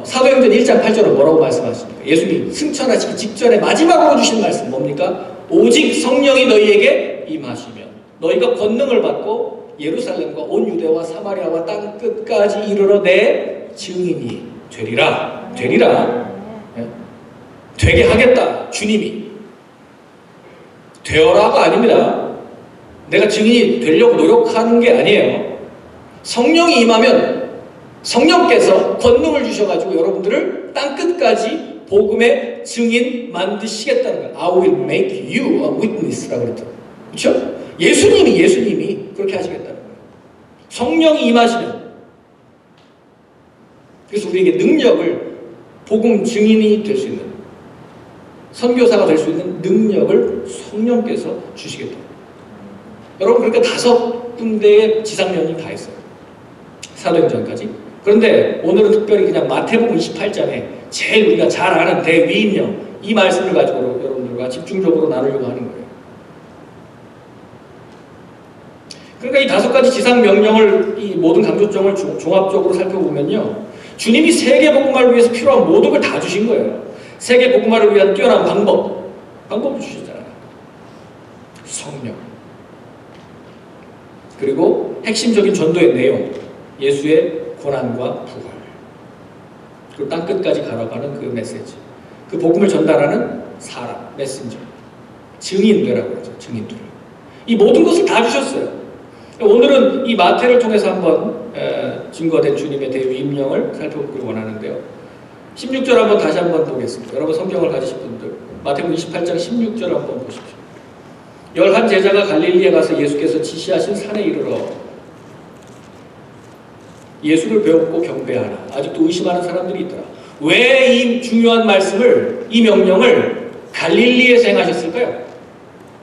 사도행전 1장 8절은 뭐라고 말씀하십니까? 예수님이 승천하시기 직전에 마지막으로 주신 말씀 뭡니까? 오직 성령이 너희에게 임하시면 너희가 권능을 받고 예루살렘과 온 유대와 사마리아와 땅 끝까지 이르러 내 증인이 되리라. 되게 하겠다. 주님이 되어라가 아닙니다. 내가 증인이 되려고 노력하는 게 아니에요. 성령이 임하면 성령께서 권능을 주셔가지고 여러분들을 땅끝까지 복음의 증인 만드시겠다는 거예요. I will make you a witness라고 그랬죠. 그렇죠? 예수님이 그렇게 하시겠다는 거예요. 성령이 임하시면, 그래서 우리에게 능력을, 복음 증인이 될 수 있는, 선교사가 될 수 있는 능력을 성령께서 주시겠다. 여러분, 그러니까 5군데의 지상명령이 다 있어요. 사도행전까지. 그런데 오늘은 특별히 그냥 마태복음 28장에 제일 우리가 잘 아는 대위임령, 이 말씀을 가지고 여러분들과 집중적으로 나누려고 하는 거예요. 그러니까 이 5가지 지상명령을, 이 모든 강조점을 종합적으로 살펴보면요, 주님이 세계복음화를 위해서 필요한 모든 걸 다 주신 거예요. 세계복음화를 위한 뛰어난 방법을 주셨잖아요. 성령, 그리고 핵심적인 전도의 내용, 예수의 고난과 부활, 그리고 땅끝까지 가라가는 그 메시지, 그 복음을 전달하는 사람, 메신저, 증인되라고 그러죠. 증인들. 이 모든 것을 다 주셨어요. 오늘은 이 마태를 통해서 한번 증거된 주님의 대위임령을 살펴보기를 원하는데요. 16절 한번 다시 한번 보겠습니다. 여러분 성경을 가지신 분들, 마태복음 28장 16절 한번 보십시오. 11 제자가 갈릴리에 가서 예수께서 지시하신 산에 이르러 예수를 배웠고 경배하라. 아직도 의심하는 사람들이 있더라. 왜 이 중요한 말씀을, 이 명령을 갈릴리에서 행하셨을까요?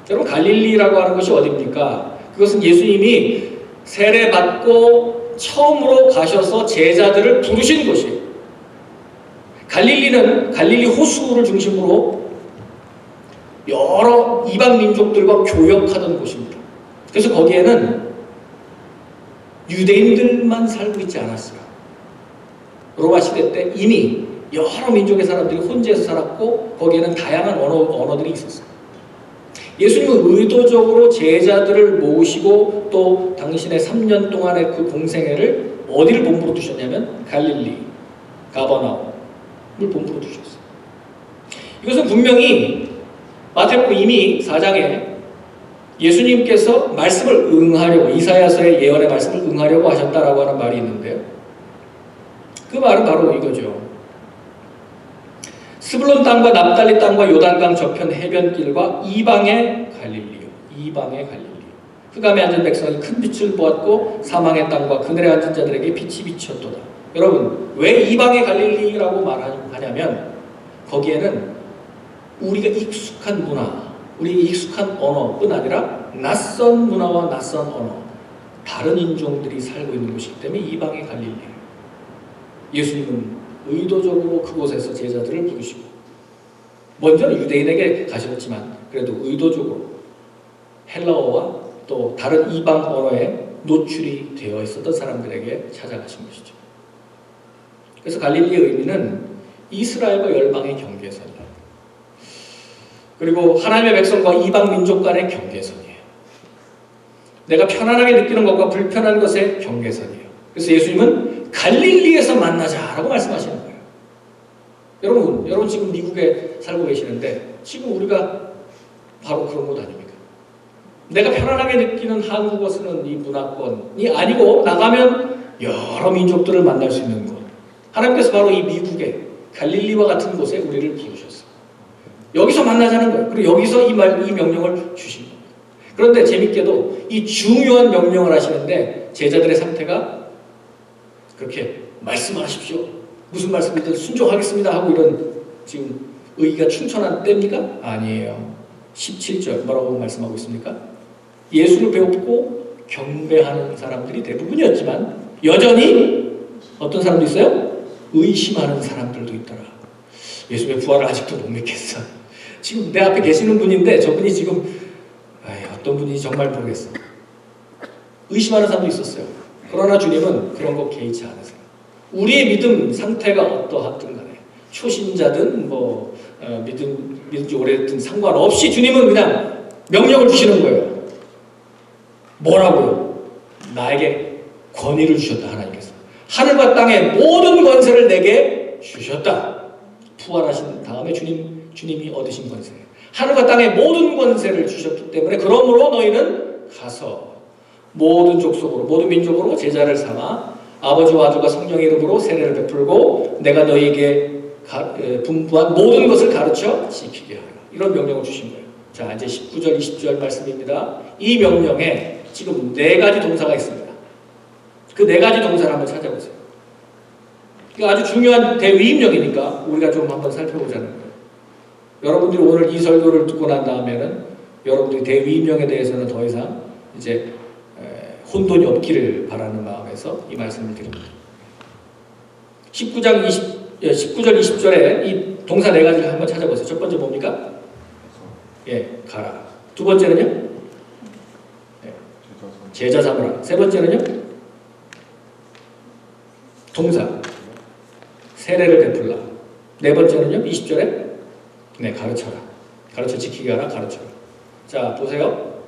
여러분, 갈릴리라고 하는 것이 어디입니까? 그것은 예수님이 세례받고 처음으로 가셔서 제자들을 부르신 곳이에요. 갈릴리는 갈릴리 호수를 중심으로 여러 이방 민족들과 교역하던 곳입니다. 그래서 거기에는 유대인들만 살고 있지 않았어요. 로마 시대 때 이미 여러 민족의 사람들이 혼재해서 살았고 거기에는 다양한 언어들이 있었어요. 예수님은 의도적으로 제자들을 모으시고 또 당신의 3년 동안의 그 공생애를 어디를 본부로 두셨냐면 갈릴리, 가버나움을 본부로 두셨어요. 이것은 분명히 마태복음 이미 4장에 예수님께서 말씀을 응하려고 이사야서의 예언의 말씀을 응하려고 하셨다라고 하는 말이 있는데요. 그 말은 바로 이거죠. 스불론 땅과 납달리 땅과 요단강 저편 해변길과 이방의 갈릴리요. 이방의 갈릴리. 흑암에 앉은 백성이 큰 빛을 보았고 사망의 땅과 그늘에 앉은 자들에게 빛이 비쳤도다. 여러분, 왜 이방의 갈릴리라고 말하냐면 거기에는 우리가 익숙한 문화, 우리가 익숙한 언어뿐 아니라 낯선 문화와 낯선 언어, 다른 인종들이 살고 있는 곳이기 때문에 이방의 갈릴리예요. 예수님은 의도적으로 그곳에서 제자들을 부르시고 먼저는 유대인에게 가셨지만 그래도 의도적으로 헬라어와 또 다른 이방 언어에 노출이 되어 있었던 사람들에게 찾아가신 것이죠. 그래서 갈릴리의 의미는 이스라엘과 열방의 경계선이에요. 그리고 하나님의 백성과 이방 민족 간의 경계선이에요. 내가 편안하게 느끼는 것과 불편한 것의 경계선이에요. 그래서 예수님은 갈릴리에서 만나자라고 말씀하시는 거예요. 여러분 지금 미국에 살고 계시는데 지금 우리가 바로 그런 곳 아닙니까? 내가 편안하게 느끼는 한국어 쓰는 이 문화권이 아니고 나가면 여러 민족들을 만날 수 있는 곳. 하나님께서 바로 이 미국의 갈릴리와 같은 곳에 우리를 부르셨어요. 여기서 만나자는 거예요. 그리고 여기서 이 명령을 주신 겁니다. 그런데 재밌게도 이 중요한 명령을 하시는데 제자들의 상태가 그렇게 말씀하십시오. 무슨 말씀이든 순종하겠습니다 하고 이런 지금 의기가 충천한 때입니까? 아니에요. 17절 뭐라고 말씀하고 있습니까? 예수를 배웠고 경배하는 사람들이 대부분이었지만 여전히 어떤 사람도 있어요? 의심하는 사람들도 있더라. 예수님의 부활을 아직도 못 믿겠어. 지금 내 앞에 계시는 분인데 저분이 지금 어떤 분인지 정말 모르겠어. 의심하는 사람도 있었어요. 그러나 주님은 그런 거 개의치 않으세요. 우리의 믿음 상태가 어떠하든 간에 초신자든 믿은 지 오래됐든 상관없이 주님은 그냥 명령을 주시는 거예요. 뭐라고요? 나에게 권위를 주셨다. 하나님께서 하늘과 땅의 모든 권세를 내게 주셨다. 부활하신 다음에 주님이 얻으신 권세, 하늘과 땅의 모든 권세를 주셨기 때문에 그러므로 너희는 가서 모든 족속으로 모든 민족으로 제자를 삼아 아버지와 아들과 성령의 이름으로 세례를 베풀고 내가 너희에게 분부한 모든 것을 가르쳐 지키게 하라. 이런 명령을 주신 거예요. 자, 이제 19절 20절 말씀입니다. 이 명령에 지금 4가지 동사가 있습니다. 그 4가지 동사를 한번 찾아보세요. 이거 아주 중요한 대위임령이니까 우리가 좀 한번 살펴보자는 거예요. 여러분들이 오늘 이 설교를 듣고 난 다음에는 여러분들이 대위임령에 대해서는 더 이상 이제 혼돈이 없기를 바라는 마음에서 이 말씀을 드립니다. 19절 20절에 이 동사 4가지를 한번 찾아보세요. 첫 번째 뭡니까? 가라. 두 번째는요? 제자 삼으라. 세 번째는요? 동사. 세례를 베풀라. 네 번째는요? 20절에 가르쳐라. 가르쳐 지키게 하라. 가르쳐라. 자, 보세요.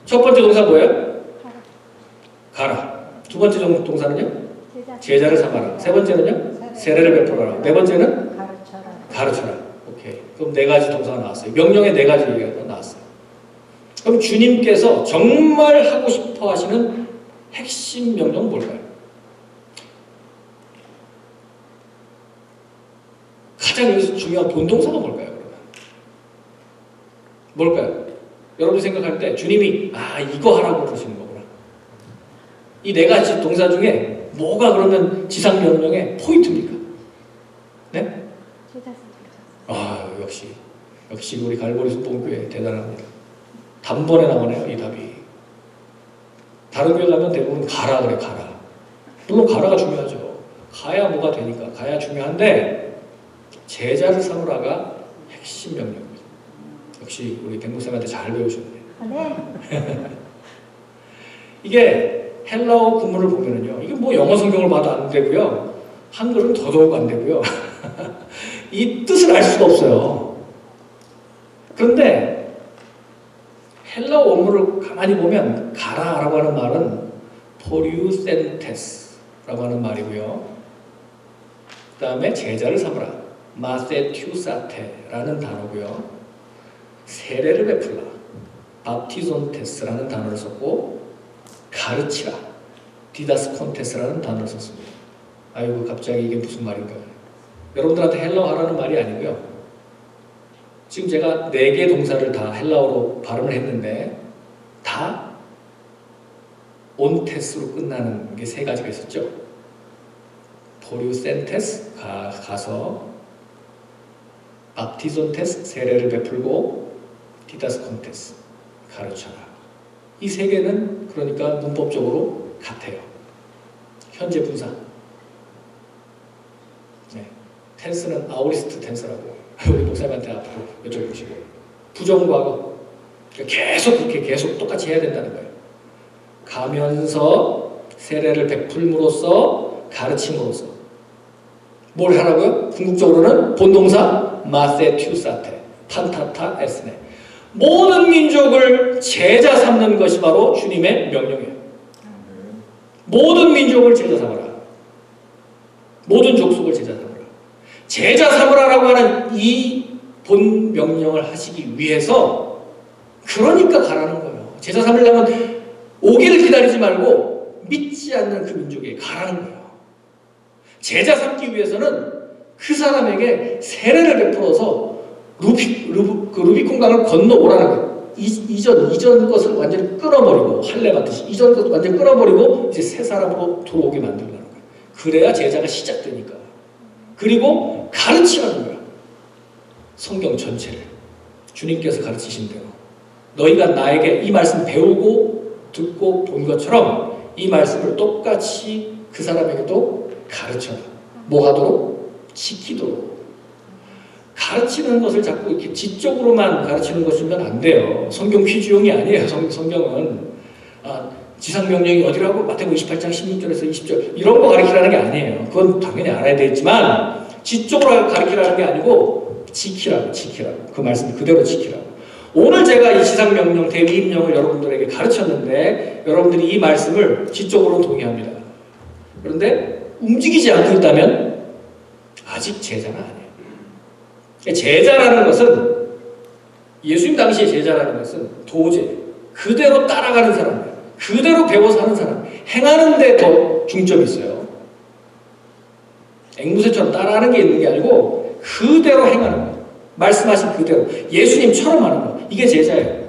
첫 번째 동사 뭐예요? 가라. 두 번째 동사는요? 제자를 삼아라. 세 번째는요? 세례를 베풀어라. 네 번째는? 가르쳐라. 오케이. 그럼 4가지 동사가 나왔어요. 명령의 4가지 얘기가 나왔어요. 그럼 주님께서 정말 하고 싶어 하시는 핵심 명령은 뭘까요? 가장 여기서 중요한 본동사가 뭘까요? 뭘까요? 여러분이 생각할 때 주님이 이거 하라고 그러시는 거구나. 이 4가지 동사 중에 뭐가 그러면 지상명령의 포인트입니까? 네? 역시 우리 갈보리 순복음교회 대단합니다. 단번에 나오네요, 이 답이. 다른 교회 가면 대부분 가라 그래, 가라. 물론 가라가 중요하죠. 가야 뭐가 되니까. 가야 중요한데 제자를 삼으라가 핵심 명령입니다. 역시 우리 백목사님한테 잘 배우셨네. 네. 이게 헬라어 구문을 보면은요, 이게 뭐 영어 성경을 봐도 안 되고요, 한글은 더더욱 안 되고요. 이 뜻을 알 수가 없어요. 그런데 헬라어 원문을 가만히 보면 가라라고 하는 말은 포리우센테스라고 하는 말이고요. 그 다음에 제자를 삼으라, 마세튜사테라는 단어고요. 세례를 베풀라, 밥티존테스라는 단어를 썼고, 가르치라, 디다스콘테스라는 단어를 썼습니다. 아이고 갑자기 이게 무슨 말인가. 여러분들한테 헬라어 하라는 말이 아니고요. 지금 제가 4개 동사를 다 헬라어로 발음을 했는데 다 온테스로 끝나는 게 3가지가 있었죠. 포리우센테스, 가서, 밥티존테스, 세례를 베풀고, 디다스콘테스, 가르쳐라. 이 3개는 그러니까 문법적으로 같아요. 현재 분사. 네. 텐스는 아우리스트 텐스라고 우리 목사님한테 앞으로 여쭤보시고, 부정과거. 계속 똑같이 해야 된다는 거예요. 가면서 세례를 베풀므로써, 가르침으로써. 뭘 하라고요? 궁극적으로는 본동사 마세튜사테, 판타타 에스네. 모든 민족을 제자 삼는 것이 바로 주님의 명령이에요. 모든 민족을 제자 삼으라. 모든 족속을 제자 삼으라. 제자 삼으라라고 하는 이 본 명령을 하시기 위해서, 그러니까 가라는 거예요. 제자 삼으려면 오기를 기다리지 말고 믿지 않는 그 민족에게 가라는 거예요. 제자 삼기 위해서는 그 사람에게 세례를 베풀어서 루비콘 강을 건너오라는 거예요. 이전 것을 완전히 끊어버리고, 할례 받듯이 이전 것을 완전히 끊어버리고 이제 새 사람으로 들어오게 만들라는 거예요. 그래야 제자가 시작되니까. 그리고 가르치라는 거예요. 성경 전체를 주님께서 가르치신 대로 너희가 나에게 이 말씀 배우고 듣고 본 것처럼 이 말씀을 똑같이 그 사람에게도 가르쳐라. 뭐 하도록? 지키도록. 가르치는 것을 자꾸 이렇게 지적으로만 가르치는 것이면 안 돼요. 성경 퀴즈용이 아니에요. 성경은 지상명령이 어디라고? 마태복음 28장 16절에서 20절 이런 거 가르치라는 게 아니에요. 그건 당연히 알아야 되겠지만 지적으로 가르치라는 게 아니고 지키라고. 그 말씀 그대로 지키라고. 오늘 제가 이 지상명령 대위임령을 여러분들에게 가르쳤는데 여러분들이 이 말씀을 지적으로 동의합니다. 그런데 움직이지 않고 있다면 아직 제자는 아니에요. 제자라는 것은, 예수님 당시의 제자라는 것은 도제, 그대로 따라가는 사람이에요. 그대로 배워서 하는 사람, 행하는 데 더 중점이 있어요. 앵무새처럼 따라하는 게 있는 게 아니고 그대로 행하는 거예요. 말씀하신 그대로 예수님처럼 하는 거예요. 이게 제자예요.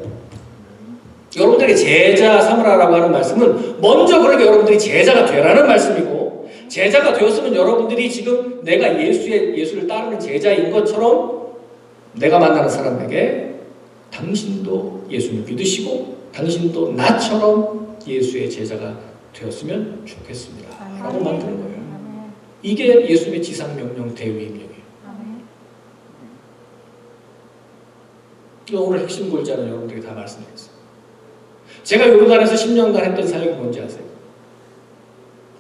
여러분들에게 제자 삼으라라고 하는 말씀은 먼저 그렇게 여러분들이 제자가 되라는 말씀이고, 제자가 되었으면 여러분들이 지금 내가 예수를 따르는 제자인 것처럼 내가 만나는 사람에게 당신도 예수를 믿으시고 당신도 나처럼 예수의 제자가 되었으면 좋겠습니다 라고 만드는 거예요. 이게 예수님의 지상명령 대위임령이에요. 오늘 핵심 골자는 여러분들에게 다 말씀드렸어요. 제가 요르단에서 10년간 했던 사역이 뭔지 아세요?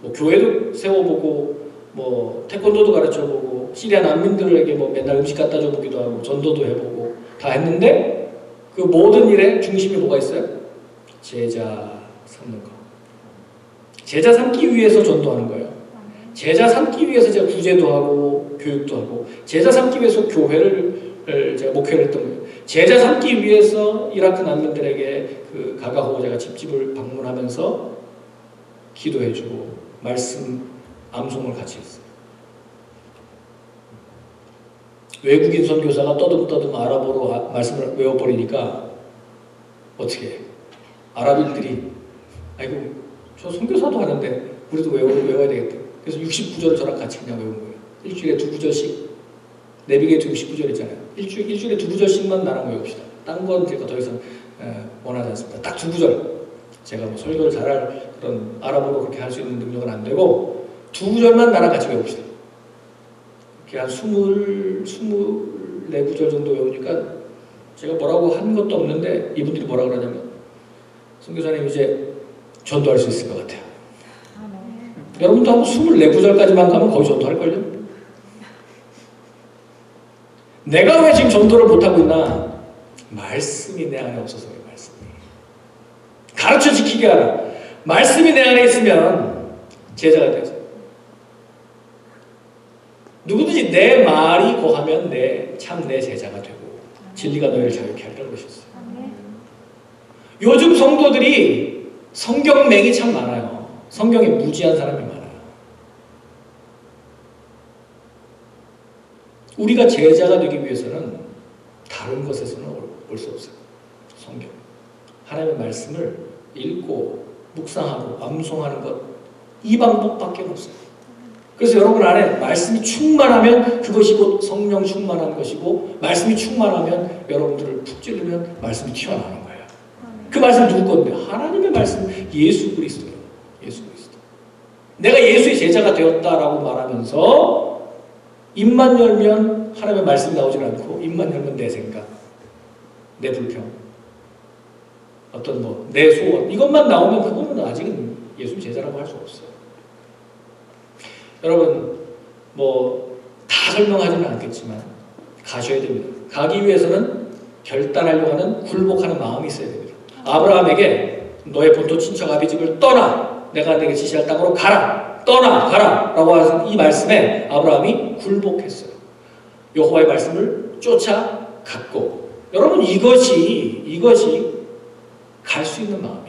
뭐 교회도 세워보고, 뭐 태권도도 가르쳐보고, 시리아 난민들에게 뭐 맨날 음식 갖다 줘보기도 하고, 전도도 해보고 다 했는데 그 모든 일의 중심이 뭐가 있어요? 제자 삼는 거. 제자 삼기 위해서 전도하는 거예요. 제자 삼기 위해서 제가 구제도 하고 교육도 하고, 제자 삼기 위해서 교회를 제가 목회를 했던 거예요. 제자 삼기 위해서 이라크 난민들에게 그 가가호 제가 집집을 방문하면서 기도해주고 말씀 암송을 같이 했어요. 외국인 선교사가 떠듬떠듬 아랍어로 말씀을 외워버리니까 어떻게 해요? 아랍인들이 아이고 저 선교사도 하는데 우리도 외워야 되겠다. 그래서 69절 저랑 같이 그냥 외운 거예요. 일주일에 2구절씩. 내비게 69절이잖아요. 일주일에 2구절씩만 나랑 외웁시다. 딴 건 제가 더 이상 원하지 않습니다. 딱 2구절. 제가 뭐 설교를 잘할 그런 아랍어로 그렇게 할 수 있는 능력은 안 되고 2구절만 나랑 같이 외웁시다. 이렇게 한 24구절 정도 외우니까 제가 뭐라고 한 것도 없는데 이분들이 뭐라 그러냐면 선교사님 이제 전도할 수 있을 것 같아요. 여러분도 한번 24구절까지만 가면 거의 전도할걸요? 내가 왜 지금 전도를 못하고 있나? 말씀이 내 안에 없어서 그래요. 말씀이. 가르쳐 지키게 하라. 말씀이 내 안에 있으면 제자가 되죠. 누구든지 내 말이 고하면 참 내 제자가 되고 진리가 너희를 자유케 하리라 그러셨어요. 요즘 성도들이 성경맹이 참 많아요. 성경에 무지한 사람이 많아요. 우리가 제자가 되기 위해서는 다른 것에서는 올 수 없어요. 성경. 하나님의 말씀을 읽고 묵상하고 암송하는 것, 이 방법밖에 없어요. 그래서 여러분 안에 말씀이 충만하면 그것이 곧 성령 충만한 것이고, 말씀이 충만하면 여러분들을 푹 찌르면 말씀이 튀어나오는 거예요. 그 말씀 누구 건데? 하나님의 말씀, 예수 그리스도예요. 예수 그리스도. 내가 예수의 제자가 되었다라고 말하면서 입만 열면 하나님의 말씀이 나오질 않고, 입만 열면 내 생각, 내 불평, 어떤 내 소원, 이것만 나오면 그거는 아직은 예수 제자라고 할 수 없어요. 여러분, 다 설명하지는 않겠지만 가셔야 됩니다. 가기 위해서는 결단하려고 하는 굴복하는 마음이 있어야 됩니다. 아브라함에게 너의 본토 친척 아비 집을 떠나, 내가 내게 지시할 땅으로 가라, 떠나 가라 라고 하신 이 말씀에 아브라함이 굴복했어요. 여호와의 말씀을 쫓아갔고, 여러분 이것이 갈 수 있는 마음이에요.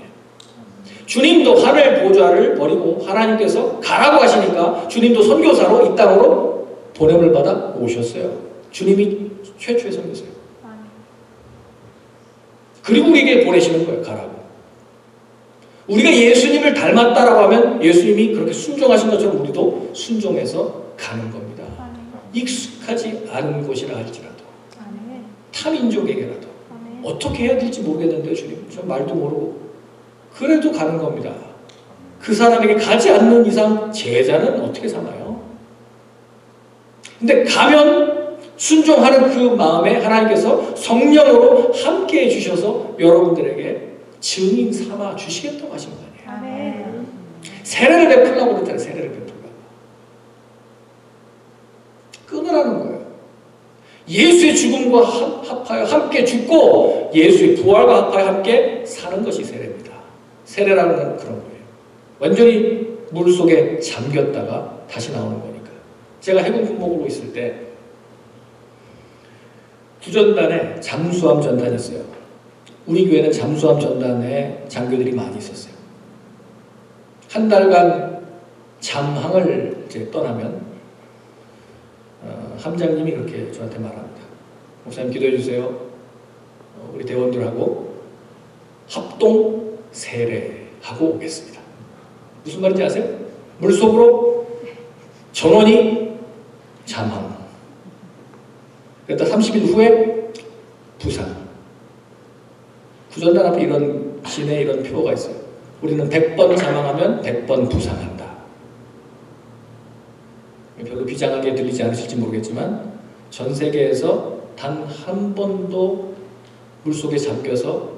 주님도 하늘 보좌를 버리고 하나님께서 가라고 하시니까 주님도 선교사로 이 땅으로 보냄을 받아 오셨어요. 주님이 최초의 선교사예요. 그리고 우리에게 보내시는 거예요. 가라고. 우리가 예수님을 닮았다라고 하면 예수님이 그렇게 순종하신 것처럼 우리도 순종해서 가는 겁니다. 익숙하지 않은 곳이라 할지라도, 타민족에게라도 어떻게 해야 될지 모르겠는데 주님, 저 말도 모르고, 그래도 가는 겁니다. 그 사람에게 가지 않는 이상 제자는 어떻게 삼아요? 근데 가면 순종하는 그 마음에 하나님께서 성령으로 함께 해주셔서 여러분들에게 증인 삼아 주시겠다고 하신 거 아니에요. 세례를 베풀라고 그랬잖아요. 세례를 베풀라고. 끊으라는 거예요. 예수의 죽음과 합하여 함께 죽고 예수의 부활과 합하여 함께 사는 것이 세례입니다. 세례라는 건 그런 거예요. 완전히 물속에 잠겼다가 다시 나오는 거니까. 제가 해군 군목으로 있을 때 구전단에 잠수함 전단이 있어요. 우리 교회는 잠수함 전단에 장교들이 많이 있었어요. 한 달간 잠항을 이제 떠나면 함장님이 그렇게 저한테 말합니다. 목사님 기도해 주세요. 우리 대원들하고 합동 세례하고 오겠습니다. 무슨 말인지 아세요? 물속으로 전원이 잠항. 그랬다 30일 후에 부상. 구전단 앞에 이런 시내에 이런 표가 있어요. 우리는 100번 잠항하면 100번 부상한다. 별로 비장하게 들리지 않으실지 모르겠지만 전 세계에서 단 한 번도 물속에 잠겨서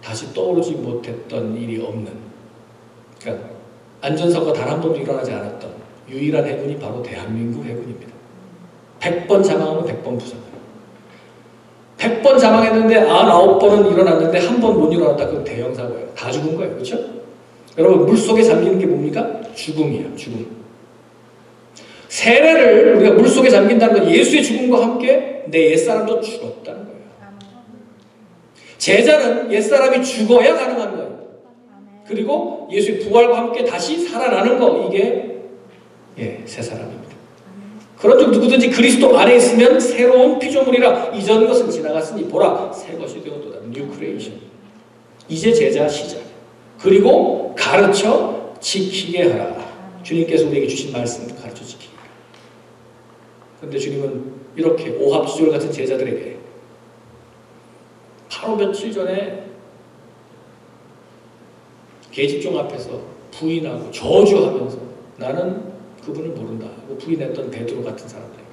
다시 떠오르지 못했던 일이 없는, 그러니까 안전사고가 단 한 번도 일어나지 않았던 유일한 해군이 바로 대한민국 해군입니다. 100번 잠항하면 100번 부상해요. 100번 잠항했는데 99번은 일어났는데 한 번 못 일어났다. 그건 대형사고예요. 다 죽은 거예요. 그렇죠? 여러분, 물속에 잠기는 게 뭡니까? 죽음이에요. 죽음. 세례를 우리가 물속에 잠긴다는 건 예수의 죽음과 함께 내 옛사람도 죽었다는 거예요. 제자는 옛사람이 죽어야 가능한 거예요. 그리고 예수의 부활과 함께 다시 살아나는 거, 이게 새 사람입니다. 그런즉 누구든지 그리스도 안에 있으면 새로운 피조물이라. 이전 것은 지나갔으니 보라 새 것이 되었도다. 뉴 크리에이션. 이제 제자 시작. 그리고 가르쳐 지키게 하라. 주님께서 우리에게 주신 말씀 가르쳐 지키게 하라. 그런데 주님은 이렇게 오합지졸 같은 제자들에게 바로 며칠 전에 계집종 앞에서 부인하고 저주하면서 나는 그분을 모른다 하고 부인했던 베드로 같은 사람들에게,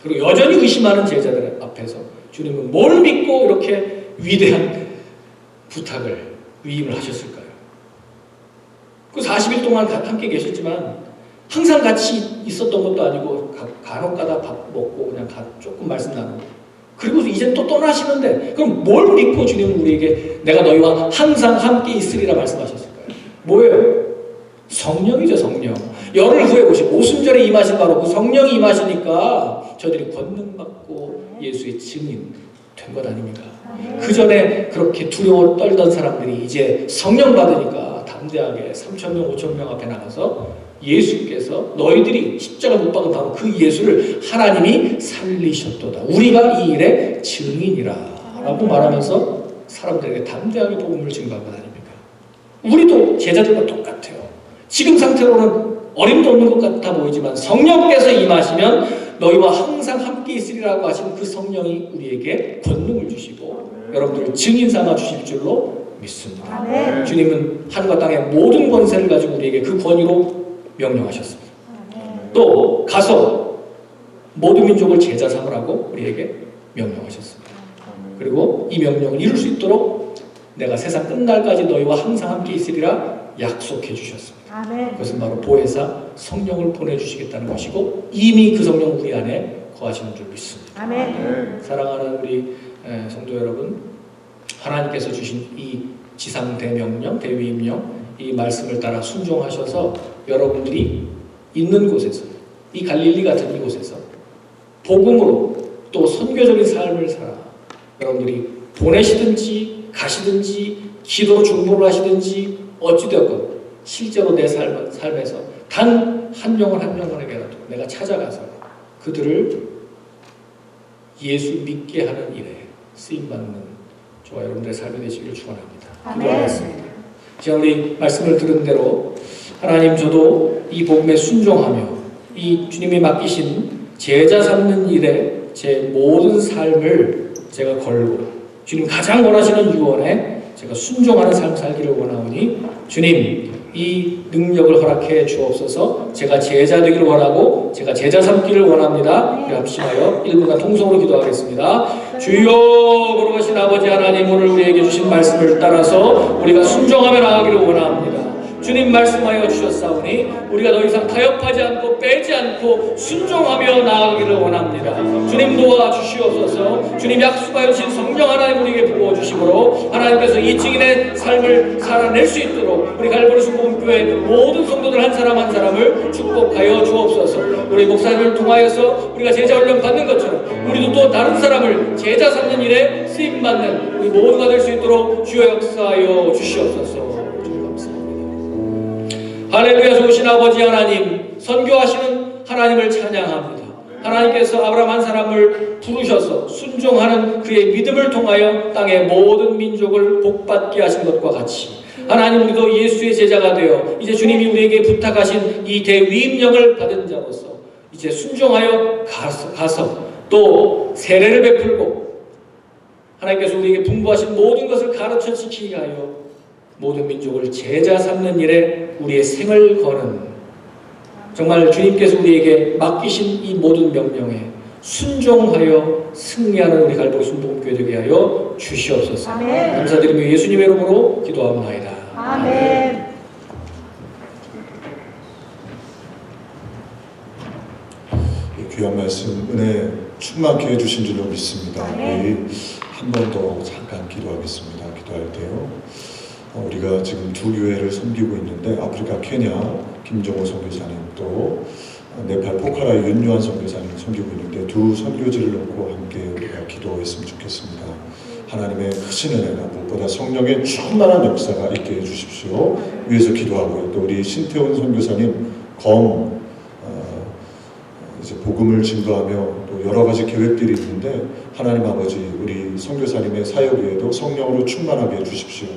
그리고 여전히 의심하는 제자들 앞에서 주님은 뭘 믿고 이렇게 위대한 부탁을, 위임을 하셨을까요? 그 40일 동안 함께 계셨지만 항상 같이 있었던 것도 아니고 간혹가다 밥 먹고 그냥 조금 말씀 나누고, 그리고 이제 또 떠나시는데 그럼 뭘 믿고 주님은 우리에게 내가 너희와 항상 함께 있으리라 말씀하셨을까요? 뭐예요? 성령이죠. 성령. 열흘 후에 오시고 오순절에 임하신 바로 그 성령이 임하시니까 저들이 권능받고 예수의 증인 된 것 아닙니까? 그 전에 그렇게 두려워 떨던 사람들이 이제 성령 받으니까 담대하게 3,000명 5,000명 앞에 나가서 예수께서 너희들이 십자가 못 박은 바로 그 예수를 하나님이 살리셨도다, 우리가 이 일의 증인이라 라고 말하면서 사람들에게 담대하게 복음을 증거한 것 아닙니까? 우리도 제자들과 똑같아요. 지금 상태로는 어림도 없는 것 같아 보이지만 성령께서 임하시면 너희와 항상 함께 있으리라고 하신 그 성령이 우리에게 권능을 주시고 여러분들을 증인 삼아 주실 줄로 믿습니다. 아멘. 주님은 하늘과 땅의 모든 권세를 가지고 우리에게 그 권위로 명령하셨습니다. 또 가서 모든 민족을 제자 삼으라고 우리에게 명령하셨습니다. 그리고 이 명령을 이룰 수 있도록 내가 세상 끝날까지 너희와 항상 함께 있으리라 약속해 주셨습니다. 아멘. 그것은 바로 보혜사 성령을 보내주시겠다는 것이고 이미 그 성령 우리 안에 거하시는 줄 믿습니다. 아멘. 사랑하는 우리 성도 여러분, 하나님께서 주신 이 지상 대명령, 대위임령, 이 말씀을 따라 순종하셔서 여러분들이 있는 곳에서, 이 갈릴리 같은 이곳에서 복음으로 또 선교적인 삶을 살아 여러분들이 보내시든지 가시든지 기도로 중보를 하시든지 어찌되었건 실제로 내 삶에서 단 한 영혼 한 영혼에게라도 내가 찾아가서 그들을 예수 믿게 하는 일에 쓰임받는 저와 여러분들의 삶이 되시기를 축원합니다. 기도하겠습니다. 제가 우리 말씀을 들은 대로 하나님, 저도 이 복음에 순종하며 이 주님이 맡기신 제자 삼는 일에 제 모든 삶을 제가 걸고 주님 가장 원하시는 유언에 제가 순종하는 삶 살기를 원하오니 주님 이 능력을 허락해 주옵소서. 제가 제자 되기를 원하고 제가 제자 삼기를 원합니다. 우리 합심하여 1분간 통성으로 기도하겠습니다. 주여, 거룩하신 아버지 하나님, 오늘 우리에게 주신 말씀을 따라서 우리가 순종하며 나가기를 원합니다. 주님 말씀하여 주셨사오니 우리가 더 이상 타협하지 않고 빼지 않고 순종하며 나아가기를 원합니다. 주님 도와주시옵소서. 주님 약속하여 주신 성령 하나님 우리에게 부어주심으로 하나님께서 이 증인의 삶을 살아낼 수 있도록 우리 갈보리 순복음교회 모든 성도들 한 사람 한 사람을 축복하여 주옵소서. 우리 목사님을 통하여서 우리가 제자 훈련 받는 것처럼 우리도 또 다른 사람을 제자 삼는 일에 쓰임받는 우리 모두가 될 수 있도록 주여 역사하여 주시옵소서. 할렐루야. 좋으신 아버지 하나님, 선교하시는 하나님을 찬양합니다. 하나님께서 아브라함 한 사람을 부르셔서 순종하는 그의 믿음을 통하여 땅의 모든 민족을 복받게 하신 것과 같이 하나님, 우리도 예수의 제자가 되어 이제 주님이 우리에게 부탁하신 이 대위임령을 받은 자로서 이제 순종하여 가서 또 세례를 베풀고 하나님께서 우리에게 분부하신 모든 것을 가르쳐 지키게 하여 모든 민족을 제자 삼는 일에 우리의 생을 거는, 정말 주님께서 우리에게 맡기신 이 모든 명령에 순종하여 승리하는 우리 갈보리 순복음교회 되게 하여 주시옵소서. 아멘. 감사드리며 예수님의 이름으로 기도합니다. 아멘. 귀한 말씀 은혜 충만케 해주신 줄로 믿습니다. 아멘. 우리 한 번 더 잠깐 기도하겠습니다. 기도할 때요, 우리가 지금 두 교회를 섬기고 있는데 아프리카 케냐 김정호 선교사님, 또 네팔 포카라의 윤요한 선교사님 섬기고 있는데 두 선교지를 놓고 함께 우리가 기도했으면 좋겠습니다. 하나님의 크신 은혜가 무엇보다 성령의 충만한 역사가 있게 해주십시오. 위해서 기도하고요. 또 우리 신태훈 선교사님 이제 복음을 증거하며 또 여러 가지 계획들이 있는데 하나님 아버지, 우리 선교사님의 사역 위에도 성령으로 충만하게 해주십시오.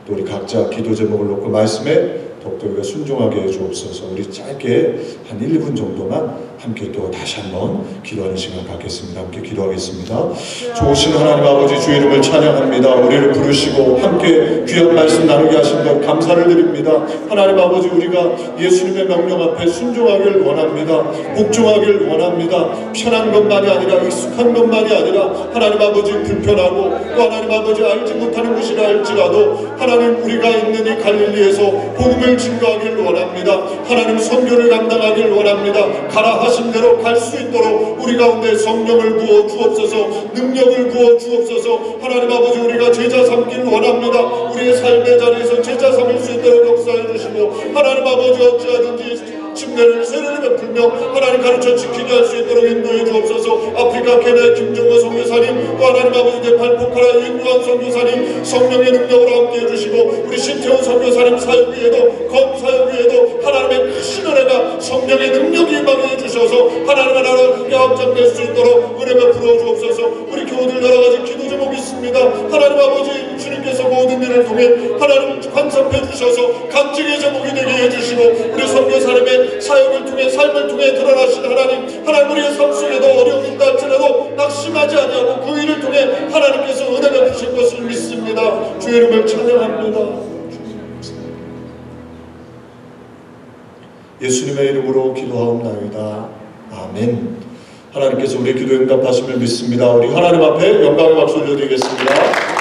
또 우리 각자 기도 제목을 놓고 말씀에 더욱더 우리가 순종하게 해주옵소서. 우리 짧게 한 1, 2분 정도만 함께 또 다시 한번 기도하는 시간 갖겠습니다. 함께 기도하겠습니다. 좋으신 하나님 아버지 주 이름을 찬양합니다. 우리를 부르시고 함께 귀한 말씀 나누게 하신 것 감사를 드립니다. 하나님 아버지 우리가 예수님의 명령 앞에 순종하길 원합니다. 복종하길 원합니다. 편한 것만이 아니라 익숙한 것만이 아니라 하나님 아버지 불편하고 또 하나님 아버지 알지 못하는 것이라 할지라도 하나님 우리가 있는 이 갈릴리에서 복음을 증거하길 원합니다. 하나님 선교를 감당하길 원합니다. 가라 하신 대로 갈 수 있도록 우리 가운데 성령을 부어 주옵소서, 능력을 부어 주옵소서. 하나님 아버지 우리가 제자 삼길 원합니다. 우리의 삶의 자리에서 제자 삼을 수 있도록 역사해 주시고 하나님 아버지 어찌하든지 침례를 세례를 베풀며 하나님 가르쳐 지키게 할 수 있도록 인도해 주옵소서. 아프리카 케냐 김종호 선교사님 또 하나님 아버지 네팔 포카라 윤유한 선교사님 성령의 능력으로 함께 해주시고 우리 신태훈 선교사님 사역 위에도 검 사역 위에도 하나님의 크신 은혜가 성령의 능력이 임하게 해주셔서 하나님의 나라가 크게 확장될 수 있도록 은혜 베풀어 주옵소서. 우리 교우들 여러가지 기도 제목이 있습니다. 하나님 아버지 주님께서 모든 일을 통해 하나님 환섭해 주셔서 간증의 제목이 되게 해주시고 우리 선교사님의 사역을 통해 삶을 통해 드러나신 하나님 우리의 삶 속에도 어려움이 있다 할지라도 낙심하지 아니하고 그 일을 통해 하나님께서 은혜 베푸실 것을 믿습니다. 주의 이름을 찬양합니다. 예수님의 이름으로 기도하옵나이다. 아멘. 하나님께서 우리 기도 응답하심을 믿습니다. 우리 하나님 앞에 영광의 박수 올려드리겠습니다.